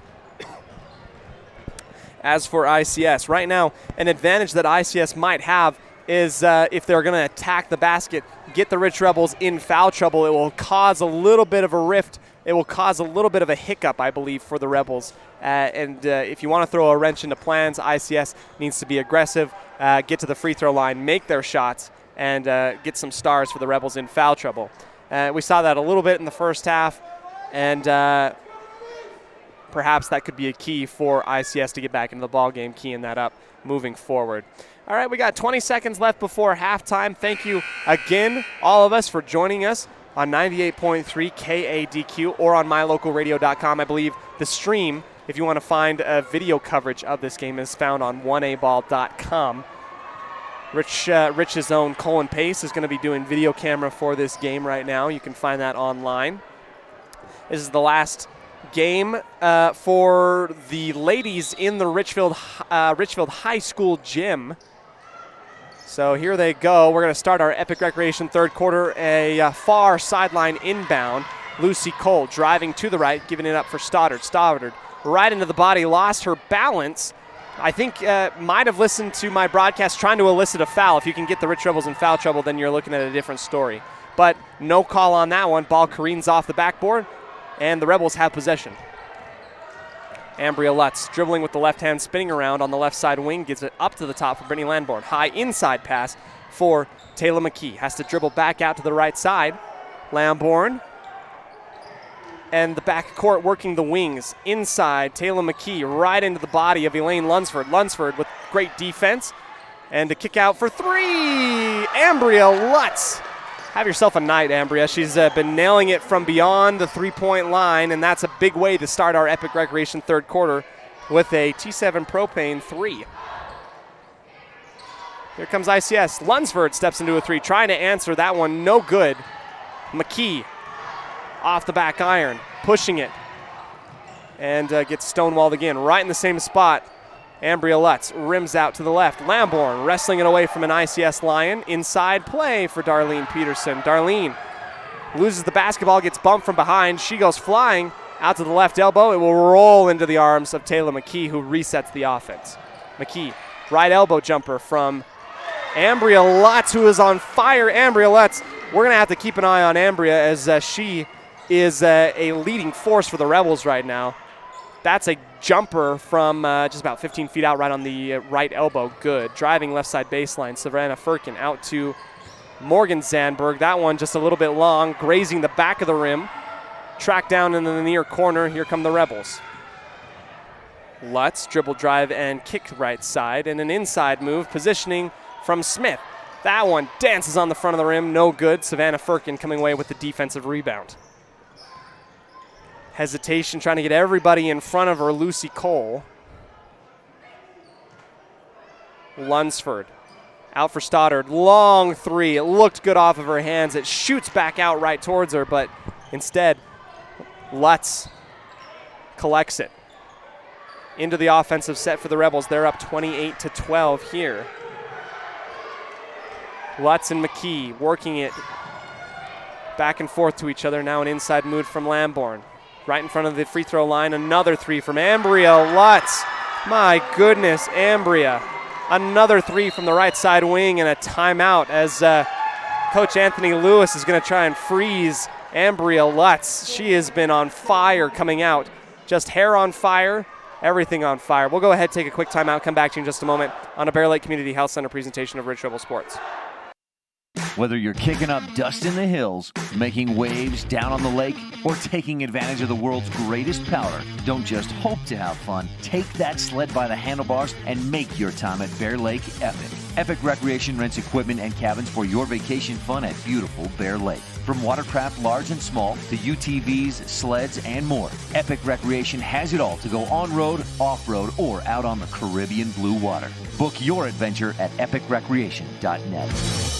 As for ICS, right now, an advantage that ICS might have is if they're going to attack the basket, get the Rich Rebels in foul trouble, it will cause a little bit of a rift. It will cause a little bit of a hiccup, I believe, for the Rebels. If you want to throw a wrench into plans, ICS needs to be aggressive, get to the free throw line, make their shots, and get some stars for the Rebels in foul trouble. We saw that a little bit in the first half, and perhaps that could be a key for ICS to get back into the ball game, keying that up moving forward. All right, we got 20 seconds left before halftime. Thank you again, all of us, for joining us on 98.3 KADQ or on mylocalradio.com. I believe the stream, if you want to find a video coverage of this game, is found on 1aball.com. Rich's own Colin Pace is going to be doing video camera for this game right now. You can find that online. This is the last game for the ladies in the Richfield High School gym. So here they go. We're going to start our Epic Recreation third quarter. A far sideline inbound. Lucy Cole driving to the right, giving it up for Stoddard. Stoddard right into the body, lost her balance. I think might have listened to my broadcast trying to elicit a foul. If you can get the Rich Rebels in foul trouble, then you're looking at a different story. But no call on that one. Ball careens off the backboard, and the Rebels have possession. Ambria Lutz dribbling with the left hand, spinning around on the left side wing, gets it up to the top for Brittany Lamborn. High inside pass for Taylor McKee. Has to dribble back out to the right side. Lamborn. And the back court working the wings. Inside, Taylor McKee right into the body of Elaine Lunsford. Lunsford with great defense. And to kick out for three, Ambria Lutz. Have yourself a night, Ambria. She's been nailing it from beyond the three-point line, and that's a big way to start our Epic Recreation third quarter with a T7 Propane 3. Here comes ICS. Lunsford steps into a three, trying to answer that one. No good. McKee off the back iron, pushing it, and gets stonewalled again. Right in the same spot. Ambria Lutz rims out to the left. Lamborn wrestling it away from an ICS Lion. Inside play for Darlene Peterson. Darlene loses the basketball, gets bumped from behind. She goes flying out to the left elbow. It will roll into the arms of Taylor McKee, who resets the offense. McKee, right elbow jumper from Ambria Lutz, who is on fire. Ambria Lutz, we're going to have to keep an eye on Ambria as she is a leading force for the Rebels right now. That's a jumper from just about 15 feet out right on the right elbow. Good. Driving left side baseline. Savannah Firkin out to Morgan Zandberg. That one just a little bit long, grazing the back of the rim. Tracked down in the near corner. Here come the Rebels. Lutz, dribble drive and kick right side. And an inside move, positioning from Smith. That one dances on the front of the rim. No good. Savannah Firkin coming away with the defensive rebound. Hesitation, trying to get everybody in front of her, Lucy Cole. Lunsford out for Stoddard. Long three. It looked good off of her hands. It shoots back out right towards her, but instead, Lutz collects it. Into the offensive set for the Rebels. They're up 28-12 here. Lutz and McKee working it back and forth to each other. Now an inside move from Lamborn. Right in front of the free throw line, another three from Ambria Lutz. My goodness, Ambria. Another three from the right side wing and a timeout as Coach Anthony Lewis is going to try and freeze Ambria Lutz. She has been on fire coming out. Just hair on fire, everything on fire. We'll go ahead, take a quick timeout, come back to you in just a moment on a Bear Lake Community Health Center presentation of Rich Rebel Sports. Whether you're kicking up dust in the hills, making waves down on the lake, or taking advantage of the world's greatest powder, don't just hope to have fun. Take that sled by the handlebars and make your time at Bear Lake epic. Epic Recreation rents equipment and cabins for your vacation fun at beautiful Bear Lake. From watercraft large and small to UTVs, sleds, and more, Epic Recreation has it all to go on-road, off-road, or out on the Caribbean blue water. Book your adventure at epicrecreation.net.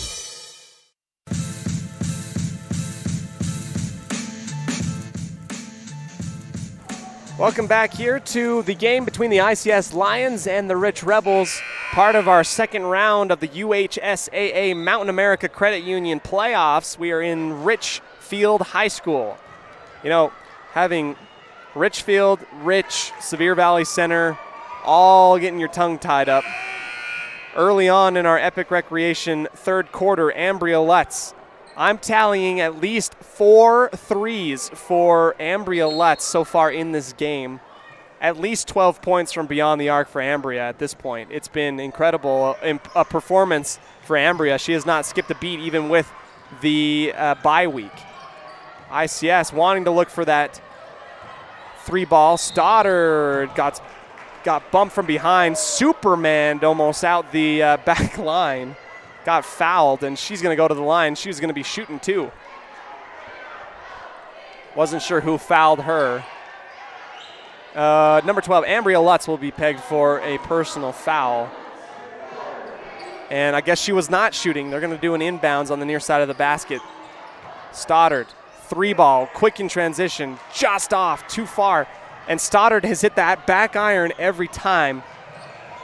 Welcome back here to the game between the ICS Lions and the Rich Rebels, part of our second round of the UHSAA Mountain America Credit Union playoffs. We are in Richfield High School. You know, having Richfield, Rich, Sevier Valley Center, all getting your tongue tied up. Early on in our Epic Recreation third quarter, Ambria Lutz. I'm tallying at least 4 threes for Ambria Lutz so far in this game. At least 12 points from beyond the arc for Ambria at this point. It's been incredible, a performance for Ambria. She has not skipped a beat even with the bye week. ICS wanting to look for that three ball. Stoddard got bumped from behind. Superman almost out the back line. Got fouled, and she's going to go to the line. She was going to be shooting too. Wasn't sure who fouled her. Number 12, Ambria Lutz, will be pegged for a personal foul. And I guess she was not shooting. They're going to do an inbounds on the near side of the basket. Stoddard, three ball, quick in transition, just off, too far. And Stoddard has hit that back iron every time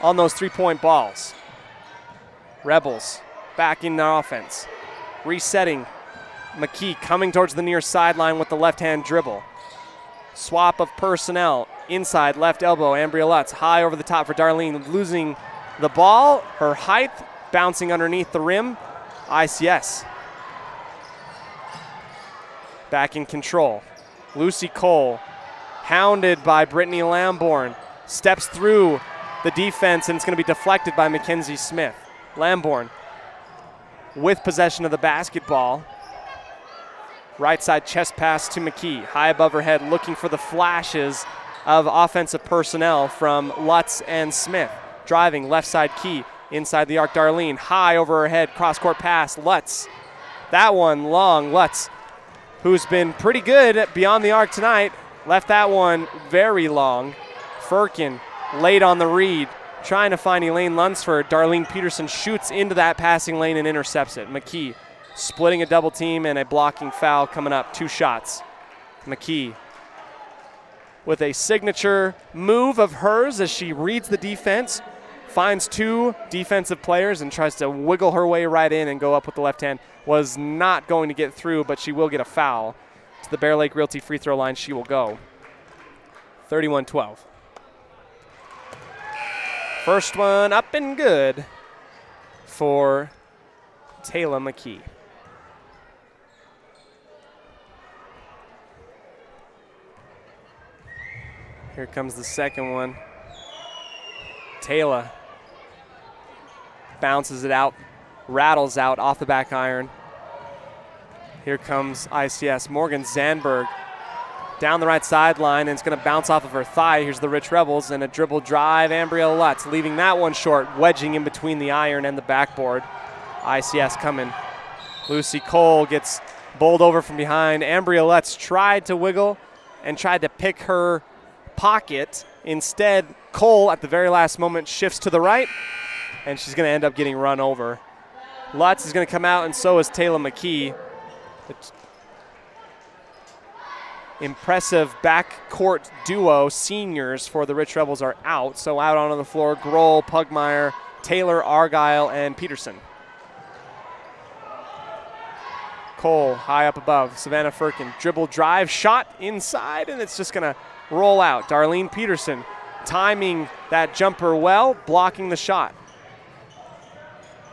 on those three-point balls. Rebels back in the offense. Resetting. McKee coming towards the near sideline with the left-hand dribble. Swap of personnel. Inside, left elbow, Ambria Lutz. High over the top for Darlene. Losing the ball. Her height bouncing underneath the rim. ICS. Back in control. Lucy Cole hounded by Brittany Lamborn. Steps through the defense, and it's going to be deflected by Mackenzie Smith. Lamborn with possession of the basketball. Right side chest pass to McKee. High above her head, looking for the flashes of offensive personnel from Lutz and Smith. Driving left side key. Inside the arc, Darlene. High over her head, cross-court pass. Lutz. That one long. Lutz, who's been pretty good beyond the arc tonight, left that one very long. Firkin late on the read, trying to find Elaine Lunsford. Darlene Peterson shoots into that passing lane and intercepts it. McKee splitting a double team and a blocking foul coming up. 2 shots. McKee with a signature move of hers as she reads the defense, finds 2 defensive players and tries to wiggle her way right in and go up with the left hand. Was not going to get through, but she will get a foul. To the Bear Lake Realty free throw line she will go. 31-12. First one up and good for Taylor McKee. Here comes the second one. Taylor bounces it out, rattles out off the back iron. Here comes ICS. Morgan Zandberg down the right sideline, and it's going to bounce off of her thigh. Here's the Rich Rebels, and a dribble drive. Ambria Lutz leaving that one short, wedging in between the iron and the backboard. ICS coming. Lucy Cole gets bowled over from behind. Ambria Lutz tried to wiggle and tried to pick her pocket. Instead, Cole at the very last moment shifts to the right, and she's going to end up getting run over. Lutz is going to come out, and so is Taylor McKee. Impressive backcourt duo seniors for the Rich Rebels are out. So out onto the floor, Grohl, Pugmire, Taylor, Argyle, and Peterson. Cole high up above. Savannah Firkin, dribble drive, shot inside, and it's just going to roll out. Darlene Peterson timing that jumper well, blocking the shot.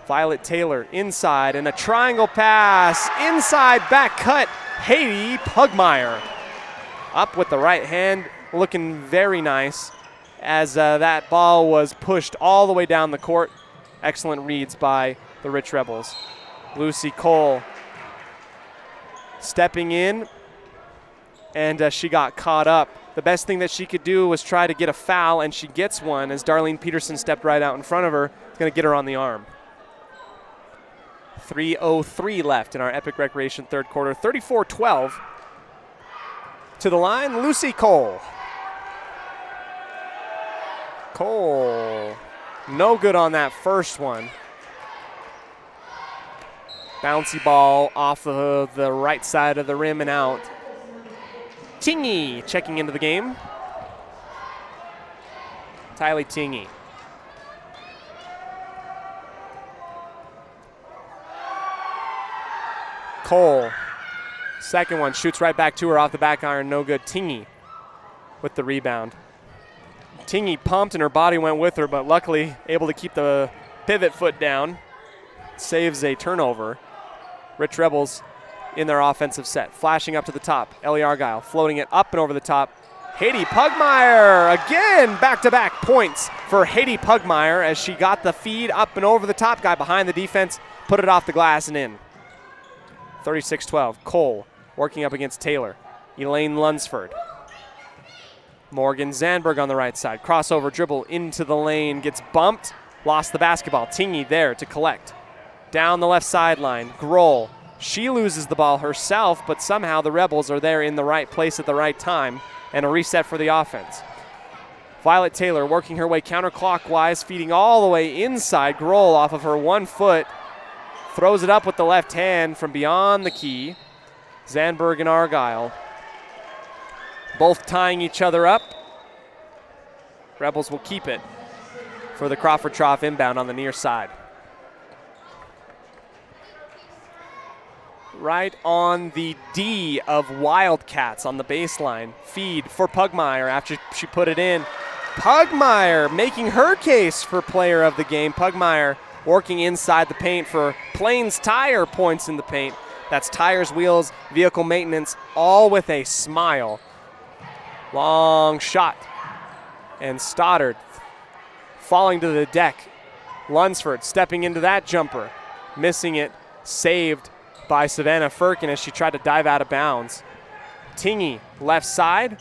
Violet Taylor inside, and a triangle pass inside, back cut. Haiti Pugmire up with the right hand, looking very nice as that ball was pushed all the way down the court. Excellent reads by the Rich Rebels. Lucy Cole stepping in, and she got caught up. The best thing that she could do was try to get a foul, and she gets one as Darlene Peterson stepped right out in front of her. It's going to get her on the arm. 3:03 left in our Epic Recreation third quarter. 34-12. To the line, Lucy Cole. Cole, no good on that first one. Bouncy ball off of the right side of the rim and out. Tingy checking into the game. Tylee Tingy. Cole, second one, shoots right back to her off the back iron, no good. Tingy with the rebound. Tingy pumped and her body went with her, but luckily able to keep the pivot foot down. Saves a turnover. Rich Rebels in their offensive set. Flashing up to the top. Ellie Argyle floating it up and over the top. Haiti Pugmire again, back-to-back points for Haiti Pugmire as she got the feed up and over the top. Guy behind the defense, put it off the glass and in. 36-12. Cole working up against Taylor. Elaine Lunsford. Morgan Zandberg on the right side. Crossover dribble into the lane. Gets bumped. Lost the basketball. Tingy there to collect. Down the left sideline. Grohl. She loses the ball herself, but somehow the Rebels are there in the right place at the right time. And a reset for the offense. Violet Taylor working her way counterclockwise, feeding all the way inside. Grohl off of her 1 foot. Throws it up with the left hand from beyond the key. Zandberg and Argyle both tying each other up. Rebels will keep it for the Crawford Trough inbound on the near side. Right on the D of Wildcats on the baseline. Feed for Pugmire after she put it in. Pugmire making her case for player of the game. Pugmire working inside the paint for Plains Tire points in the paint. That's tires, wheels, vehicle maintenance, all with a smile. Long shot. And Stoddard falling to the deck. Lunsford stepping into that jumper. Missing it. Saved by Savannah Firkin as she tried to dive out of bounds. Tingy, left side.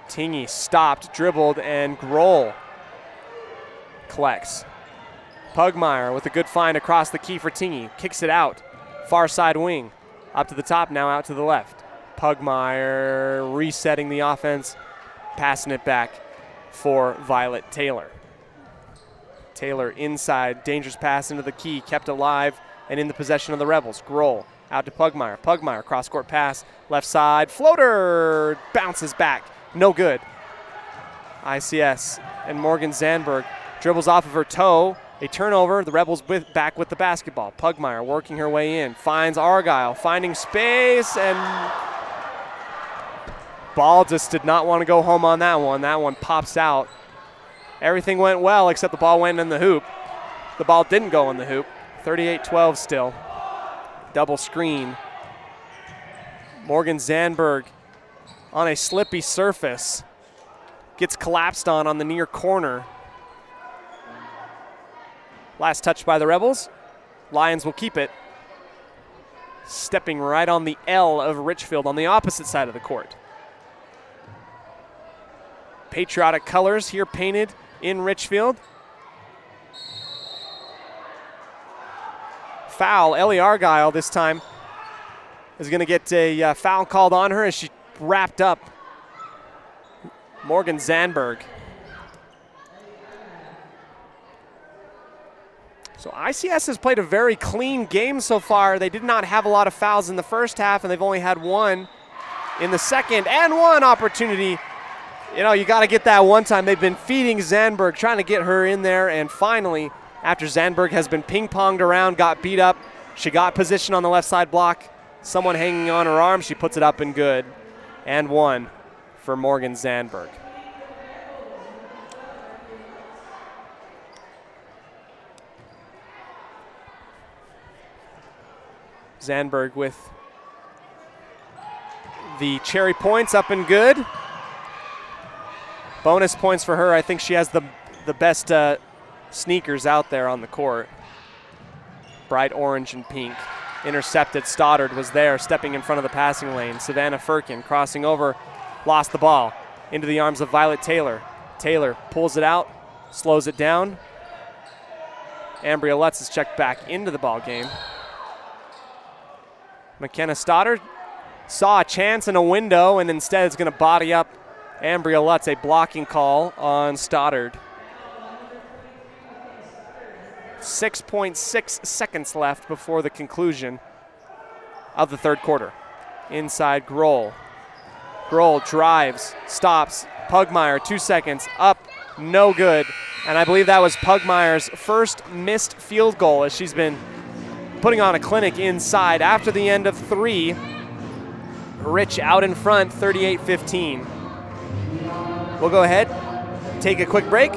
Tingy stopped, dribbled, and Grohl collects. Pugmire with a good find across the key for Tingy. Kicks it out. Far side wing. Up to the top, now out to the left. Pugmire resetting the offense, passing it back for Violet Taylor. Taylor inside, dangerous pass into the key, kept alive and in the possession of the Rebels. Grohl out to Pugmire. Pugmire, cross-court pass, left side, floater, bounces back, no good. ICS and Morgan Zandberg dribbles off of her toe. A turnover, the Rebels back with the basketball. Pugmire working her way in, finds Argyle, finding space, and ball just did not want to go home on that one. That one pops out. Everything went well except the ball went in the hoop. The ball didn't go in the hoop. 38-12 still. Double screen. Morgan Zandberg on a slippy surface. Gets collapsed on the near corner. Last touch by the Rebels. Lions will keep it. Stepping right on the L of Richfield on the opposite side of the court. Patriotic colors here painted in Richfield. Foul. Ellie Argyle this time is going to get a foul called on her as she wrapped up Morgan Zandberg. So ICS has played a very clean game so far. They did not have a lot of fouls in the first half, and they've only had one in the second, and one opportunity. You know, you got to get that one time. They've been feeding Zandberg, trying to get her in there, and finally, after Zandberg has been ping-ponged around, got beat up, she got position on the left side block, someone hanging on her arm, she puts it up and good, and one for Morgan Zandberg. Zandberg with the cherry points up and good. Bonus points for her. I think she has the best sneakers out there on the court. Bright orange and pink. Intercepted. Stoddard was there, stepping in front of the passing lane. Savannah Firkin crossing over, lost the ball into the arms of Violet Taylor. Taylor pulls it out, slows it down. Ambria Lutz is checked back into the ball game. McKenna Stoddard saw a chance in a window and instead is going to body up Ambria Lutz, a blocking call on Stoddard. 6.6 seconds left before the conclusion of the third quarter. Inside Grohl. Grohl drives, stops. Pugmire, 2 seconds, up, no good. And I believe that was Pugmire's first missed field goal as she's been putting on a clinic inside after the end of three. Rich out in front, 38-15. We'll go ahead, take a quick break,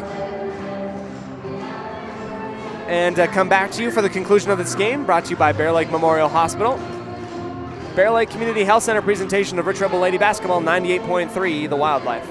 and come back to you for the conclusion of this game, brought to you by Bear Lake Memorial Hospital. Bear Lake Community Health Center presentation of Rich Rebel Lady Basketball, 98.3 The Wildlife.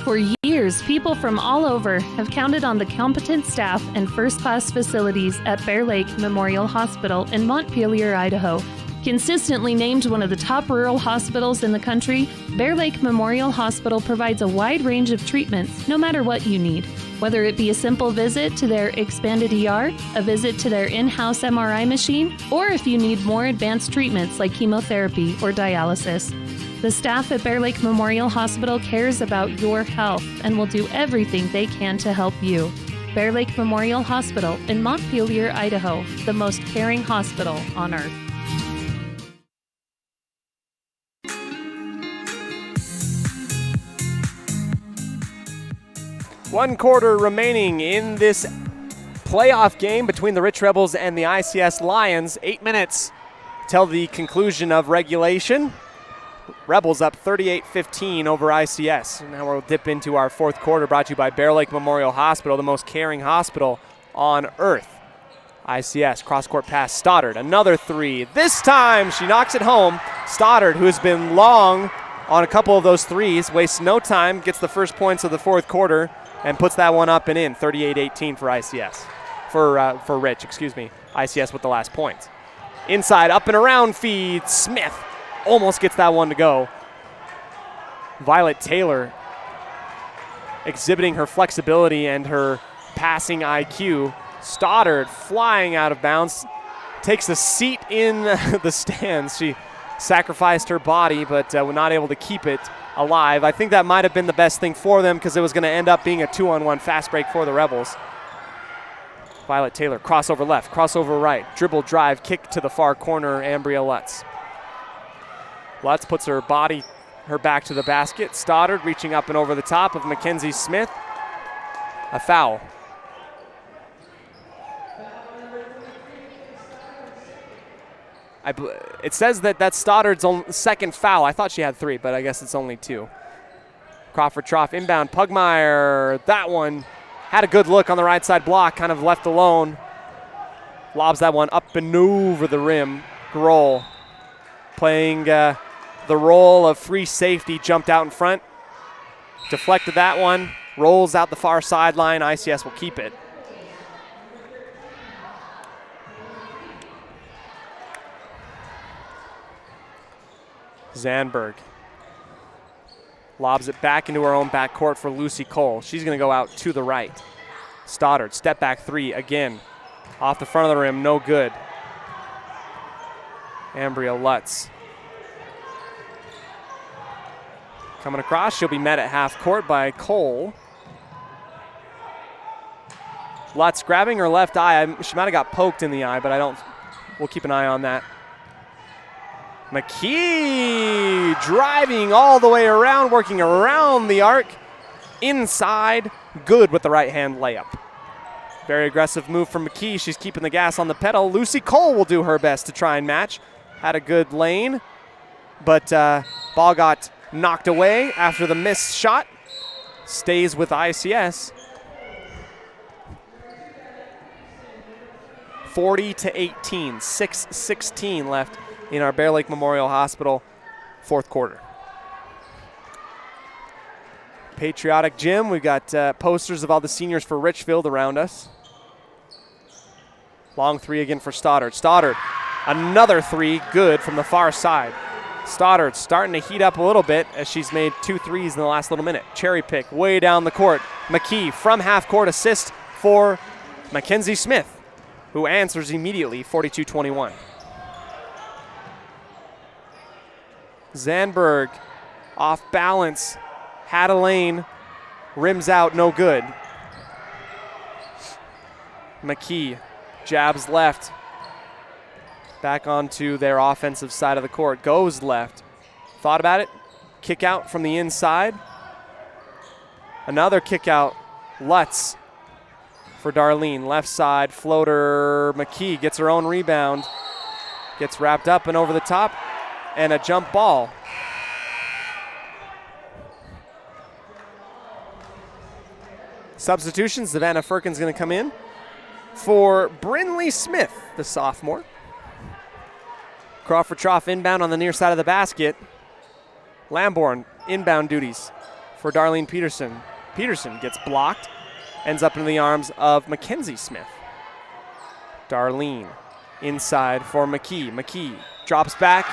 For years, people from all over have counted on the competent staff and first-class facilities at Bear Lake Memorial Hospital in Montpelier, Idaho. Consistently named one of the top rural hospitals in the country, Bear Lake Memorial Hospital provides a wide range of treatments no matter what you need. Whether it be a simple visit to their expanded ER, a visit to their in-house MRI machine, or if you need more advanced treatments like chemotherapy or dialysis. The staff at Bear Lake Memorial Hospital cares about your health and will do everything they can to help you. Bear Lake Memorial Hospital in Montpelier, Idaho, the most caring hospital on earth. One quarter remaining in this playoff game between the Rich Rebels and the ICS Lions. 8 minutes till the conclusion of regulation. Rebels up 38-15 over ICS. Now we'll dip into our fourth quarter, brought to you by Bear Lake Memorial Hospital, the most caring hospital on earth. ICS, cross-court pass, Stoddard, another three. This time she knocks it home. Stoddard, who has been long on a couple of those threes, wastes no time, gets the first points of the fourth quarter, and puts that one up and in, 38-18 for ICS. For Rich, excuse me. ICS with the last point. Inside, up and around feed, Smith almost gets that one to go. Violet Taylor exhibiting her flexibility and her passing IQ. Stoddard flying out of bounds, takes a seat in the stands. She sacrificed her body, but was not able to keep it alive. I think that might have been the best thing for them because it was going to end up being a 2-on-1 fast break for the Rebels. Violet Taylor, crossover left, crossover right, dribble drive, kick to the far corner, Ambria Lutz. Lutz puts her back to the basket. Stoddard reaching up and over the top of Mackenzie Smith. A foul. It says that's Stoddard's second foul. I thought she had 3, but I guess it's only 2. Crawford Trough inbound. Pugmire, that one had a good look on the right side block, kind of left alone. Lobs that one up and over the rim. Grohl playing the role of free safety, jumped out in front. Deflected that one, rolls out the far sideline. ICS will keep it. Zandberg lobs it back into her own backcourt for Lucy Cole. She's going to go out to the right. Stoddard, step back 3 again. Off the front of the rim, no good. Ambria Lutz coming across. She'll be met at half court by Cole. Lutz grabbing her left eye. She might have got poked in the eye, but we'll keep an eye on that. McKee driving all the way around, working around the arc. Inside, good with the right hand layup. Very aggressive move from McKee. She's keeping the gas on the pedal. Lucy Cole will do her best to try and match. Had a good lane, but ball got knocked away after the missed shot. Stays with ICS. 40-18, 6:16 left in our Bear Lake Memorial Hospital fourth quarter. Patriotic Gym, we've got posters of all the seniors for Richfield around us. Long 3 again for Stoddard. Stoddard, another 3, good from the far side. Stoddard starting to heat up a little bit as she's made 2 threes in the last little minute. Cherry pick way down the court. McKee from half court assist for Mackenzie Smith, who answers immediately, 42-21. Zandberg off balance, had a lane, rims out, no good. McKee jabs left, back onto their offensive side of the court, goes left, thought about it, kick out from the inside. Another kick out, Lutz for Darlene, left side floater. McKee gets her own rebound, gets wrapped up and over the top, and a jump ball. Substitutions, Savannah Firkin's going to come in for Brinley Smith, the sophomore. Crawford Trough inbound on the near side of the basket. Lamborn inbound duties for Darlene Peterson. Peterson gets blocked, ends up in the arms of Mackenzie Smith. Darlene inside for McKee. McKee drops back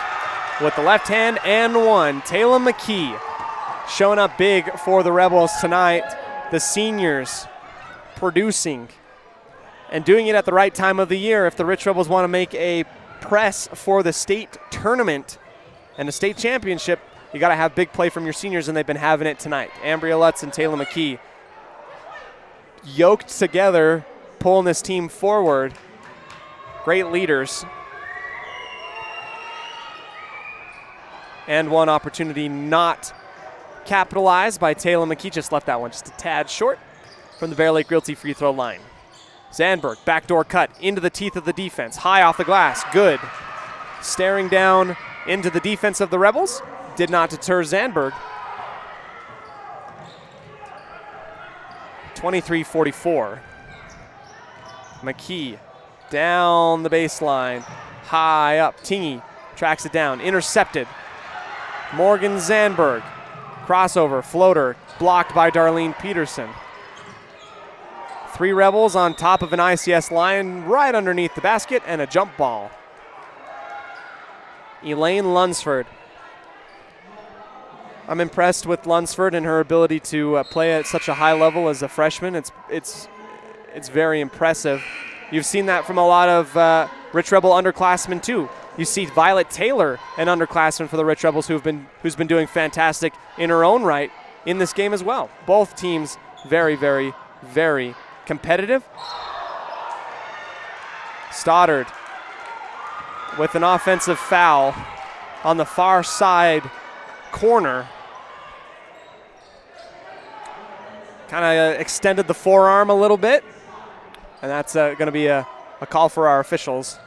with the left hand and one. Taylor McKee showing up big for the Rebels tonight. The seniors producing and doing it at the right time of the year. If the Rich Rebels want to make a press for the state tournament and the state championship, you got to have big play from your seniors, and they've been having it tonight. Ambria Lutz and Taylor McKee yoked together, pulling this team forward. Great leaders. And one opportunity not capitalized by Taylor McKee. Just left that one just a tad short from the Bear Lake Realty free throw line. Zandberg, backdoor cut into the teeth of the defense. High off the glass, good. Staring down into the defense of the Rebels. Did not deter Zandberg. 23-44. McKee Down the baseline. High up. Tingy tracks it down. Intercepted. Morgan Zandberg. Crossover. Floater. Blocked by Darlene Peterson. 3 Rebels on top of an ICS line right underneath the basket and a jump ball. Elaine Lunsford. I'm impressed with Lunsford and her ability to play at such a high level as a freshman. It's very impressive. You've seen that from a lot of Rich Rebel underclassmen too. You see Violet Taylor, an underclassman for the Rich Rebels, who's been doing fantastic in her own right in this game as well. Both teams very, very, very competitive. Stoddard with an offensive foul on the far side corner. Kind of extended the forearm a little bit. And that's going to be a call for our officials.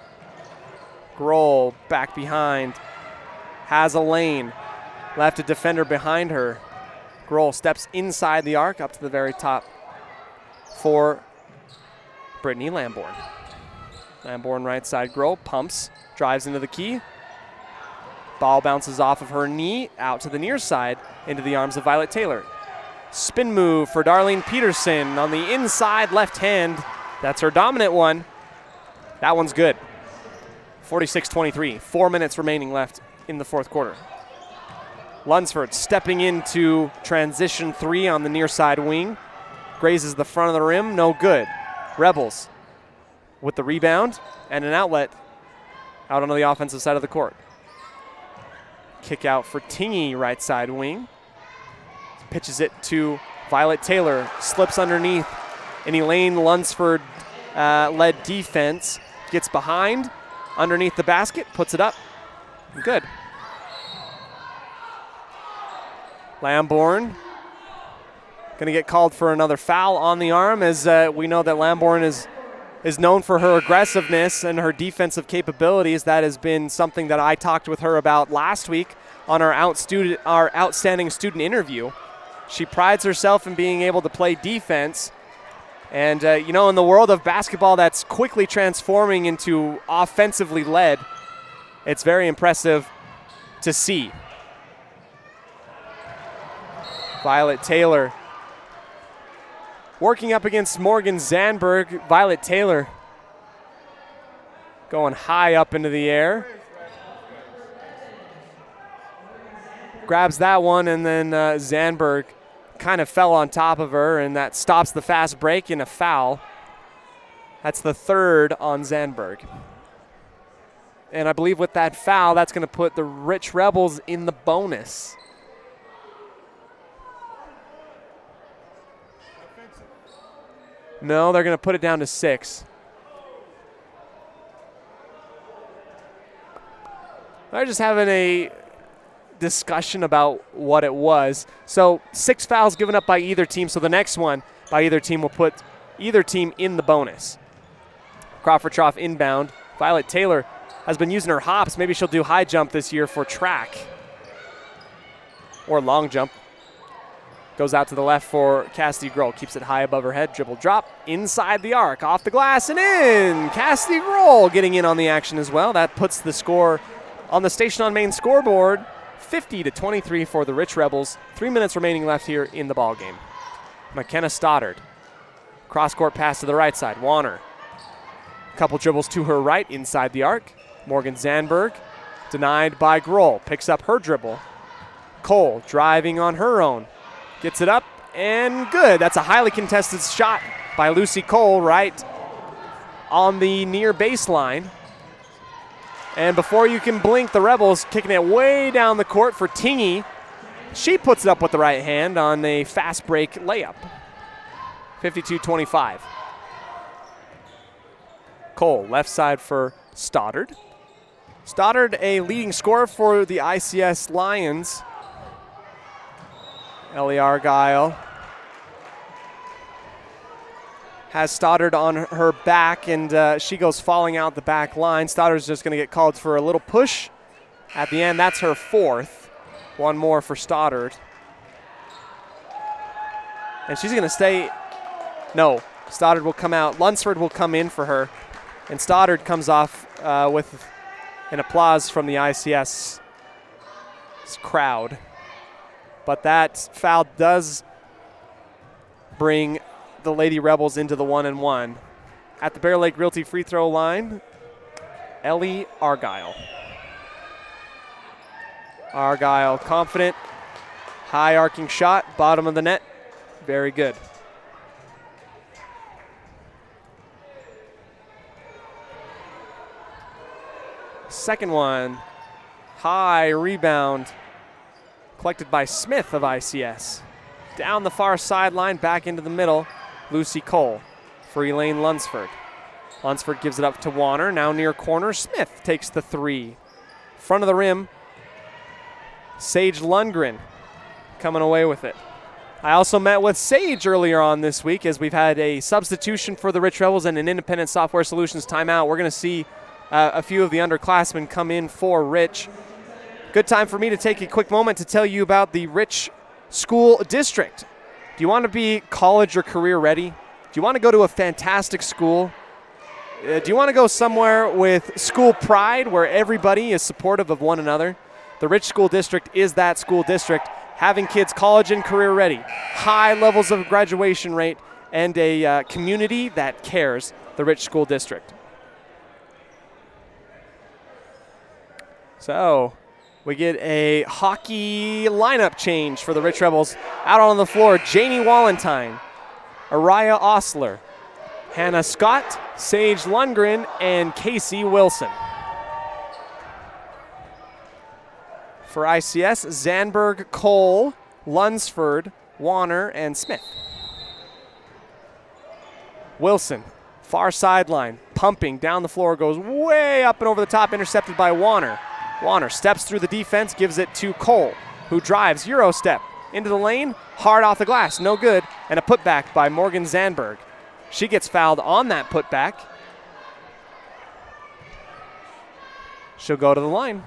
Grohl back behind. Has a lane. Left a defender behind her. Grohl steps inside the arc up to the very top for Brittany Lamborn. Lamborn right side. Grohl pumps. Drives into the key. Ball bounces off of her knee out to the near side into the arms of Violet Taylor. Spin move for Darlene Peterson on the inside left hand. That's her dominant one. That one's good. 46-23. 4 minutes remaining left in the fourth quarter. Lunsford stepping into transition 3 on the near side wing. Grazes the front of the rim. No good. Rebels with the rebound and an outlet out onto the offensive side of the court. Kick out for Tingy, right side wing. Pitches it to Violet Taylor. Slips underneath an Elaine Lunsford led defense. Gets behind, underneath the basket, puts it up. Good. Lamborn going to get called for another foul on the arm, as we know that Lamborn is known for her aggressiveness and her defensive capabilities. That has been something that I talked with her about last week on our outstanding student interview. She prides herself in being able to play defense. And, in the world of basketball that's quickly transforming into offensively led, it's very impressive to see. Violet Taylor working up against Morgan Zandberg. Violet Taylor going high up into the air. Grabs that one, and then Zandberg kind of fell on top of her, and that stops the fast break in a foul. That's the third on Zandberg. And I believe with that foul, that's going to put the Rich Rebels in the bonus. No, they're going to put it down to 6. They're just having a discussion about what it was. So 6 fouls given up by either team. So the next one by either team will put either team in the bonus. Crawford Trough inbound. Violet Taylor has been using her hops. Maybe she'll do high jump this year for track. Or long jump. Goes out to the left for Cassidy Grohl. Keeps it high above her head. Dribble drop inside the arc. Off the glass and in. Cassidy Grohl getting in on the action as well. That puts the score on the Station on Main scoreboard. 50-23 for the Rich Rebels. 3 minutes remaining left here in the ballgame. McKenna Stoddard. Cross-court pass to the right side. Warner. Couple dribbles to her right inside the arc. Morgan Zandberg denied by Grohl. Picks up her dribble. Cole driving on her own. Gets it up and good. That's a highly contested shot by Lucy Cole right on the near baseline. And before you can blink, the Rebels kicking it way down the court for Tingy. She puts it up with the right hand on a fast break layup. 52-25. Cole, left side for Stoddard. Stoddard, a leading scorer for the ICS Lions. Ellie Argyle has Stoddard on her back, and she goes falling out the back line. Stoddard's just going to get called for a little push at the end. That's her 4th. One more for Stoddard. And she's going to stay. No, Stoddard will come out. Lunsford will come in for her. And Stoddard comes off with an applause from the ICS crowd. But that foul does bring the Lady Rebels into the 1-1. At the Bear Lake Realty free throw line, Ellie Argyle. Argyle confident, high arcing shot, bottom of the net, very good. Second one, high rebound, collected by Smith of ICS. Down the far sideline, back into the middle, Lucy Cole for Elaine Lunsford. Lunsford gives it up to Warner, now near corner. Smith takes the three. Front of the rim, Sage Lundgren coming away with it. I also met with Sage earlier on this week as we've had a substitution for the Rich Rebels and an Independent Software Solutions timeout. We're going to see a few of the underclassmen come in for Rich. Good time for me to take a quick moment to tell you about the Rich School District. Do you want to be college or career ready? Do you want to go to a fantastic school? Do you want to go somewhere with school pride where everybody is supportive of one another? The Rich School District is that school district, having kids college and career ready, high levels of graduation rate, and a community that cares, the Rich School District. So we get a hockey lineup change for the Rich Rebels. Out on the floor, Janie Walentine, Araya Osler, Hannah Scott, Sage Lundgren, and Casey Wilson. For ICS, Zandberg, Cole, Lunsford, Warner, and Smith. Wilson, far sideline, pumping down the floor, goes way up and over the top, intercepted by Warner. Warner steps through the defense, gives it to Cole, who drives Euro step into the lane, hard off the glass, no good, and a putback by Morgan Zandberg. She gets fouled on that putback. She'll go to the line.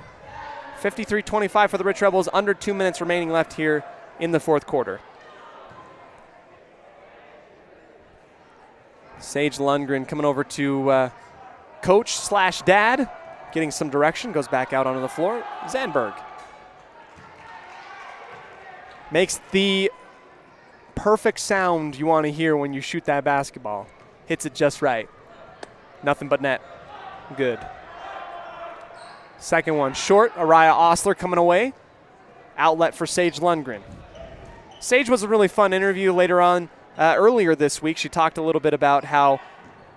53-25 for the Rich Rebels, under 2 minutes remaining left here in the fourth quarter. Sage Lundgren coming over to coach/dad, getting some direction, goes back out onto the floor. Zandberg makes the perfect sound you want to hear when you shoot that basketball. Hits it just right. Nothing but net. Good. Second one short. Araya Osler coming away. Outlet for Sage Lundgren. Sage was a really fun interview later on. Earlier this week, she talked a little bit about how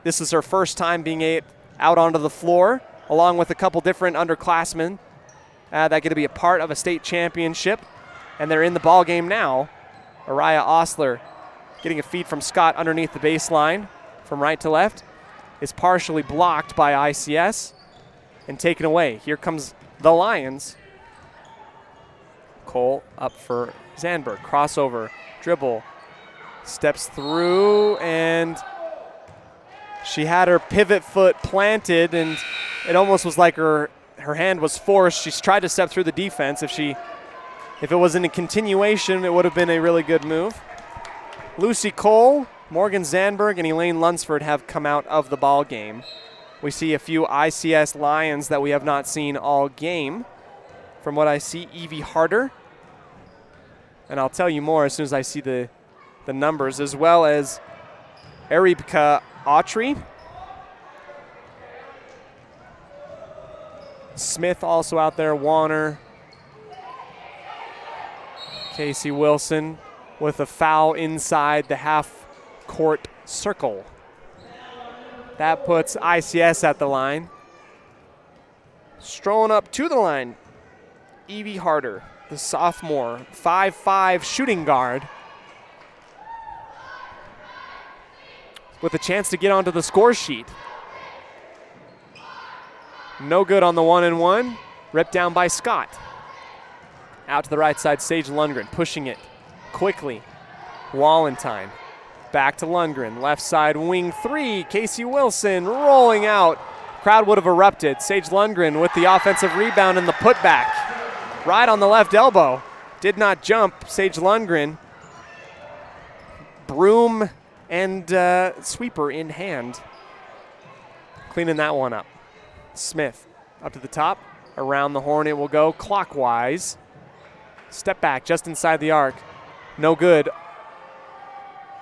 this is her first time being out onto the floor, along with a couple different underclassmen that get to be a part of a state championship, and they're in the ball game now. Araya Osler getting a feed from Scott underneath the baseline from right to left is partially blocked by ICS and taken away. Here comes the Lions. Cole up for Zandberg. Crossover, dribble, steps through, and she had her pivot foot planted, and it almost was like her hand was forced. She's tried to step through the defense. If it was in a continuation, it would have been a really good move. Lucy Cole, Morgan Zandberg, and Elaine Lunsford have come out of the ball game. We see a few ICS Lions that we have not seen all game. From what I see, Evie Harder. And I'll tell you more as soon as I see the numbers, as well as Erika Autry. Smith also out there, Warner. Casey Wilson with a foul inside the half-court circle. That puts ICS at the line. Strolling up to the line, Evie Harder, the sophomore, 5'5" shooting guard, with a chance to get onto the score sheet. No good on the 1-and-1. Ripped down by Scott. Out to the right side, Sage Lundgren pushing it quickly. Walentine back to Lundgren. Left side wing three. Casey Wilson rolling out. Crowd would have erupted. Sage Lundgren with the offensive rebound and the putback. Right on the left elbow. Did not jump. Sage Lundgren. Broom and sweeper in hand. cleaning that one up. Smith up to the top. Around the horn it will go clockwise. Step back just inside the arc. No good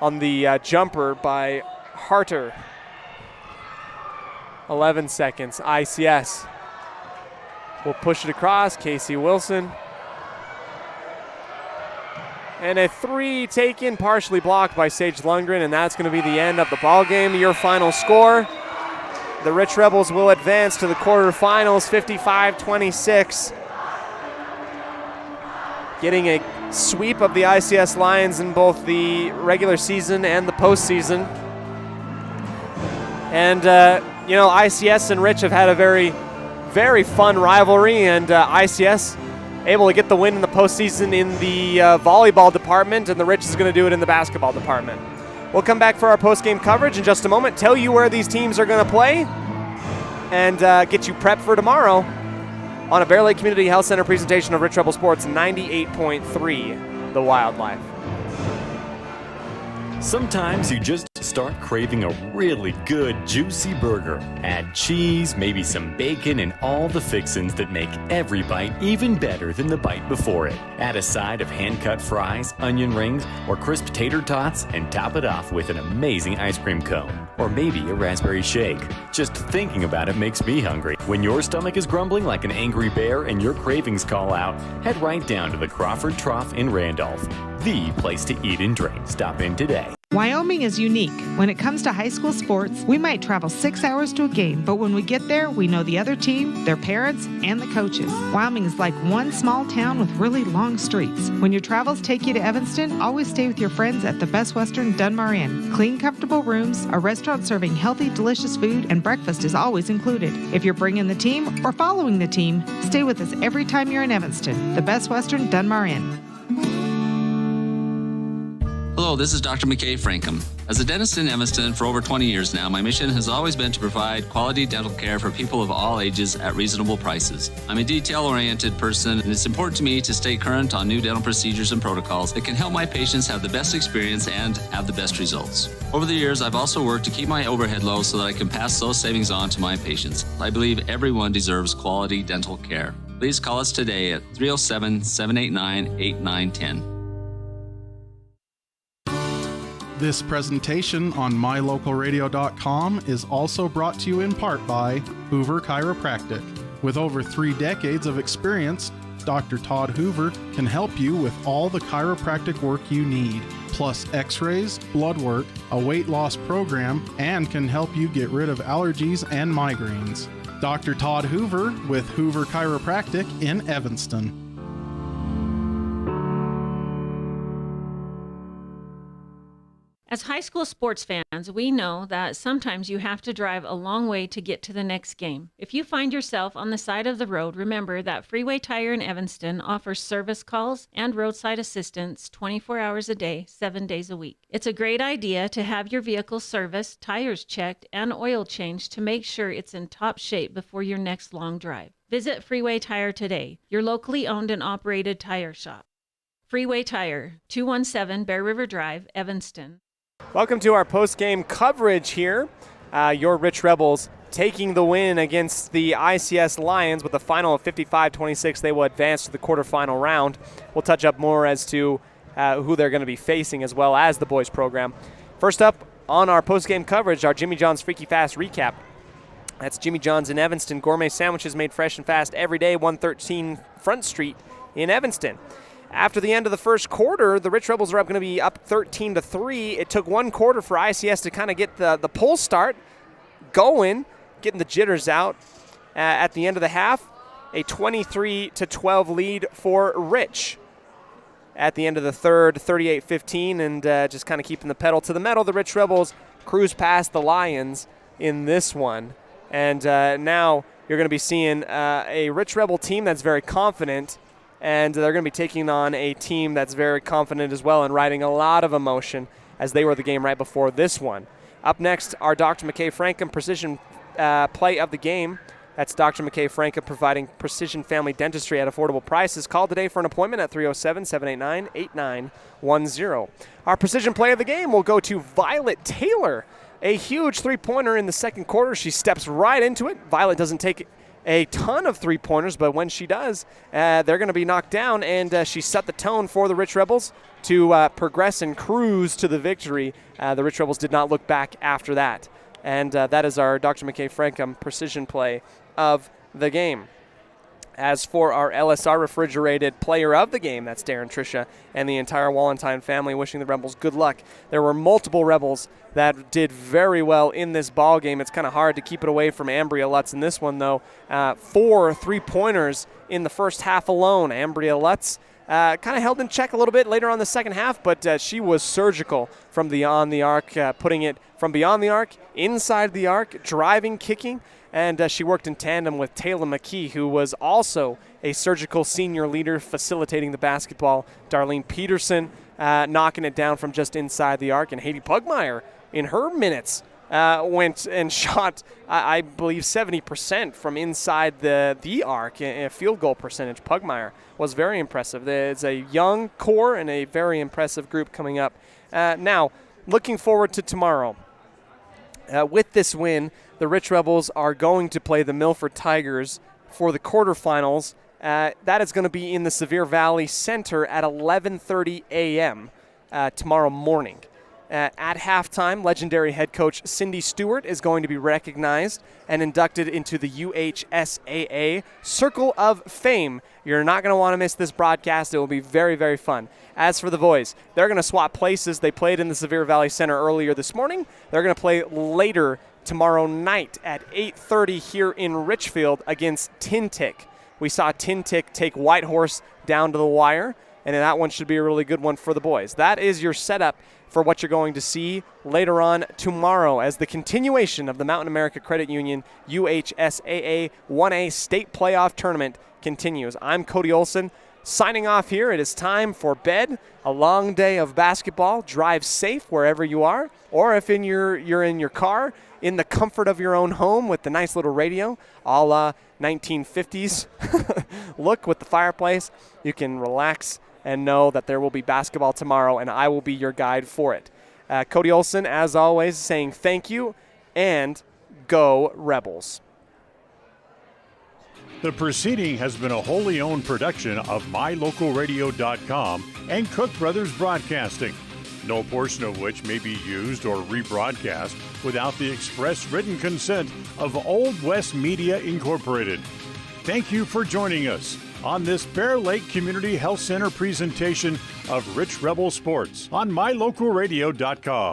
on the jumper by Harter. 11 seconds. ICS will push it across. Casey Wilson. And a 3 taken, partially blocked by Sage Lundgren, and that's going to be the end of the ball game. Your final score. The Rich Rebels will advance to the quarterfinals, 55-26. Getting a sweep of the ICS Lions in both the regular season and the postseason. And, ICS and Rich have had a very, very fun rivalry, and ICS able to get the win in the postseason in the volleyball department, and the Rich is going to do it in the basketball department. We'll come back for our post-game coverage in just a moment, tell you where these teams are going to play, and get you prepped for tomorrow on a Bear Lake Community Health Center presentation of Rich Rebel Sports 98.3 The Wildlife. Sometimes you just start craving a really good, juicy burger. Add cheese, maybe some bacon, and all the fixins that make every bite even better than the bite before it. Add a side of hand-cut fries, onion rings, or crisp tater tots, and top it off with an amazing ice cream cone. Or maybe a raspberry shake. Just thinking about it makes me hungry. When your stomach is grumbling like an angry bear and your cravings call out, head right down to the Crawford Trough in Randolph. The place to eat and drink. Stop in today. Wyoming is unique. When it comes to high school sports, we might travel 6 hours to a game, but when we get there, we know the other team, their parents, and the coaches. Wyoming is like one small town with really long streets. When your travels take you to Evanston, always stay with your friends at the Best Western Dunmar Inn. Clean, comfortable rooms, a restaurant serving healthy, delicious food, and breakfast is always included. If you're bringing the team or following the team, stay with us every time you're in Evanston. The Best Western Dunmar Inn. Hello, this is Dr. McKay Frankham. As a dentist in Evanston for over 20 years now, my mission has always been to provide quality dental care for people of all ages at reasonable prices. I'm a detail-oriented person, and it's important to me to stay current on new dental procedures and protocols that can help my patients have the best experience and have the best results. Over the years, I've also worked to keep my overhead low so that I can pass those savings on to my patients. I believe everyone deserves quality dental care. Please call us today at 307-789-8910. This presentation on mylocalradio.com is also brought to you in part by Hoover Chiropractic. With over 3 decades of experience, Dr. Todd Hoover can help you with all the chiropractic work you need, plus x-rays, blood work, a weight loss program, and can help you get rid of allergies and migraines. Dr. Todd Hoover with Hoover Chiropractic in Evanston. As high school sports fans, we know that sometimes you have to drive a long way to get to the next game. If you find yourself on the side of the road, remember that Freeway Tire in Evanston offers service calls and roadside assistance 24 hours a day, 7 days a week. It's a great idea to have your vehicle serviced, tires checked, and oil changed to make sure it's in top shape before your next long drive. Visit Freeway Tire today, your locally owned and operated tire shop. Freeway Tire, 217 Bear River Drive, Evanston. Welcome to our post-game coverage here. Your Rich Rebels taking the win against the ICS Lions with a final of 55-26. They will advance to the quarterfinal round. We'll touch up more as to who they're going to be facing as well as the boys program. First up on our post-game coverage, our Jimmy John's Freaky Fast recap. That's Jimmy John's in Evanston. Gourmet sandwiches made fresh and fast every day, 113 Front Street in Evanston. After the end of the first quarter, the Rich Rebels are going to be up 13-3. It took one quarter for ICS to kind of get the pull start going, getting the jitters out. At the end of the half, a 23-12 lead for Rich. At the end of the third, 38-15, and just kind of keeping the pedal to the metal. The Rich Rebels cruise past the Lions in this one. And now you're going to be seeing a Rich Rebel team that's very confident, and they're going to be taking on a team that's very confident as well and riding a lot of emotion as they were the game right before this one. Up next, our Dr. McKay Frankham precision play of the game. That's Dr. McKay Frankham providing precision family dentistry at affordable prices. Call today for an appointment at 307-789-8910. Our precision play of the game will go to Violet Taylor, a huge three-pointer in the second quarter. She steps right into it. Violet doesn't take a ton of three-pointers, but when she does, they're going to be knocked down, and she set the tone for the Rich Rebels to progress and cruise to the victory. The Rich Rebels did not look back after that. And that is our Dr. McKay Frankham precision play of the game. As for our LSR refrigerated player of the game, that's Darren Tricia and the entire Wallentine family, wishing the Rebels good luck. There were multiple Rebels that did very well in this ball game. It's kind of hard to keep it away from Ambria Lutz in this one, though. 4 three-pointers in the first half alone. Ambria Lutz kind of held in check a little bit later on the second half, but she was surgical from beyond the arc, putting it from beyond the arc, inside the arc, driving, kicking. And she worked in tandem with Taylor McKee, who was also a surgical senior leader facilitating the basketball. Darlene Peterson knocking it down from just inside the arc. And Haiti Pugmire, in her minutes, went and shot, I believe, 70% from inside the arc. A field goal percentage. Pugmire was very impressive. It's a young core and a very impressive group coming up. Now, looking forward to tomorrow. With this win, the Rich Rebels are going to play the Milford Tigers for the quarterfinals. That is going to be in the Sevier Valley Center at 11:30 a.m. Tomorrow morning. At halftime, legendary head coach Cindy Stewart is going to be recognized and inducted into the UHSAA Circle of Fame. You're not going to want to miss this broadcast. It will be very, very fun. As for the boys, they're going to swap places. They played in the Sevier Valley Center earlier this morning. They're going to play later tomorrow night at 8:30 here in Richfield against Tintic. We saw Tintic take Whitehorse down to the wire, and that one should be a really good one for the boys. That is your setup for what you're going to see later on tomorrow as the continuation of the Mountain America Credit Union UHSAA 1A State Playoff Tournament continues. I'm Cody Olsen, signing off here. It is time for bed. A long day of basketball. Drive safe wherever you are, or if you're in your car, in the comfort of your own home with the nice little radio, a la 1950s look with the fireplace. You can relax and know that there will be basketball tomorrow, and I will be your guide for it. Cody Olsen, as always, saying thank you, and go Rebels. The proceeding has been a wholly owned production of MyLocalRadio.com and Cook Brothers Broadcasting, no portion of which may be used or rebroadcast without the express written consent of Old West Media Incorporated. Thank you for joining us on this Bear Lake Community Health Center presentation of Rich Rebel Sports on MyLocalRadio.com.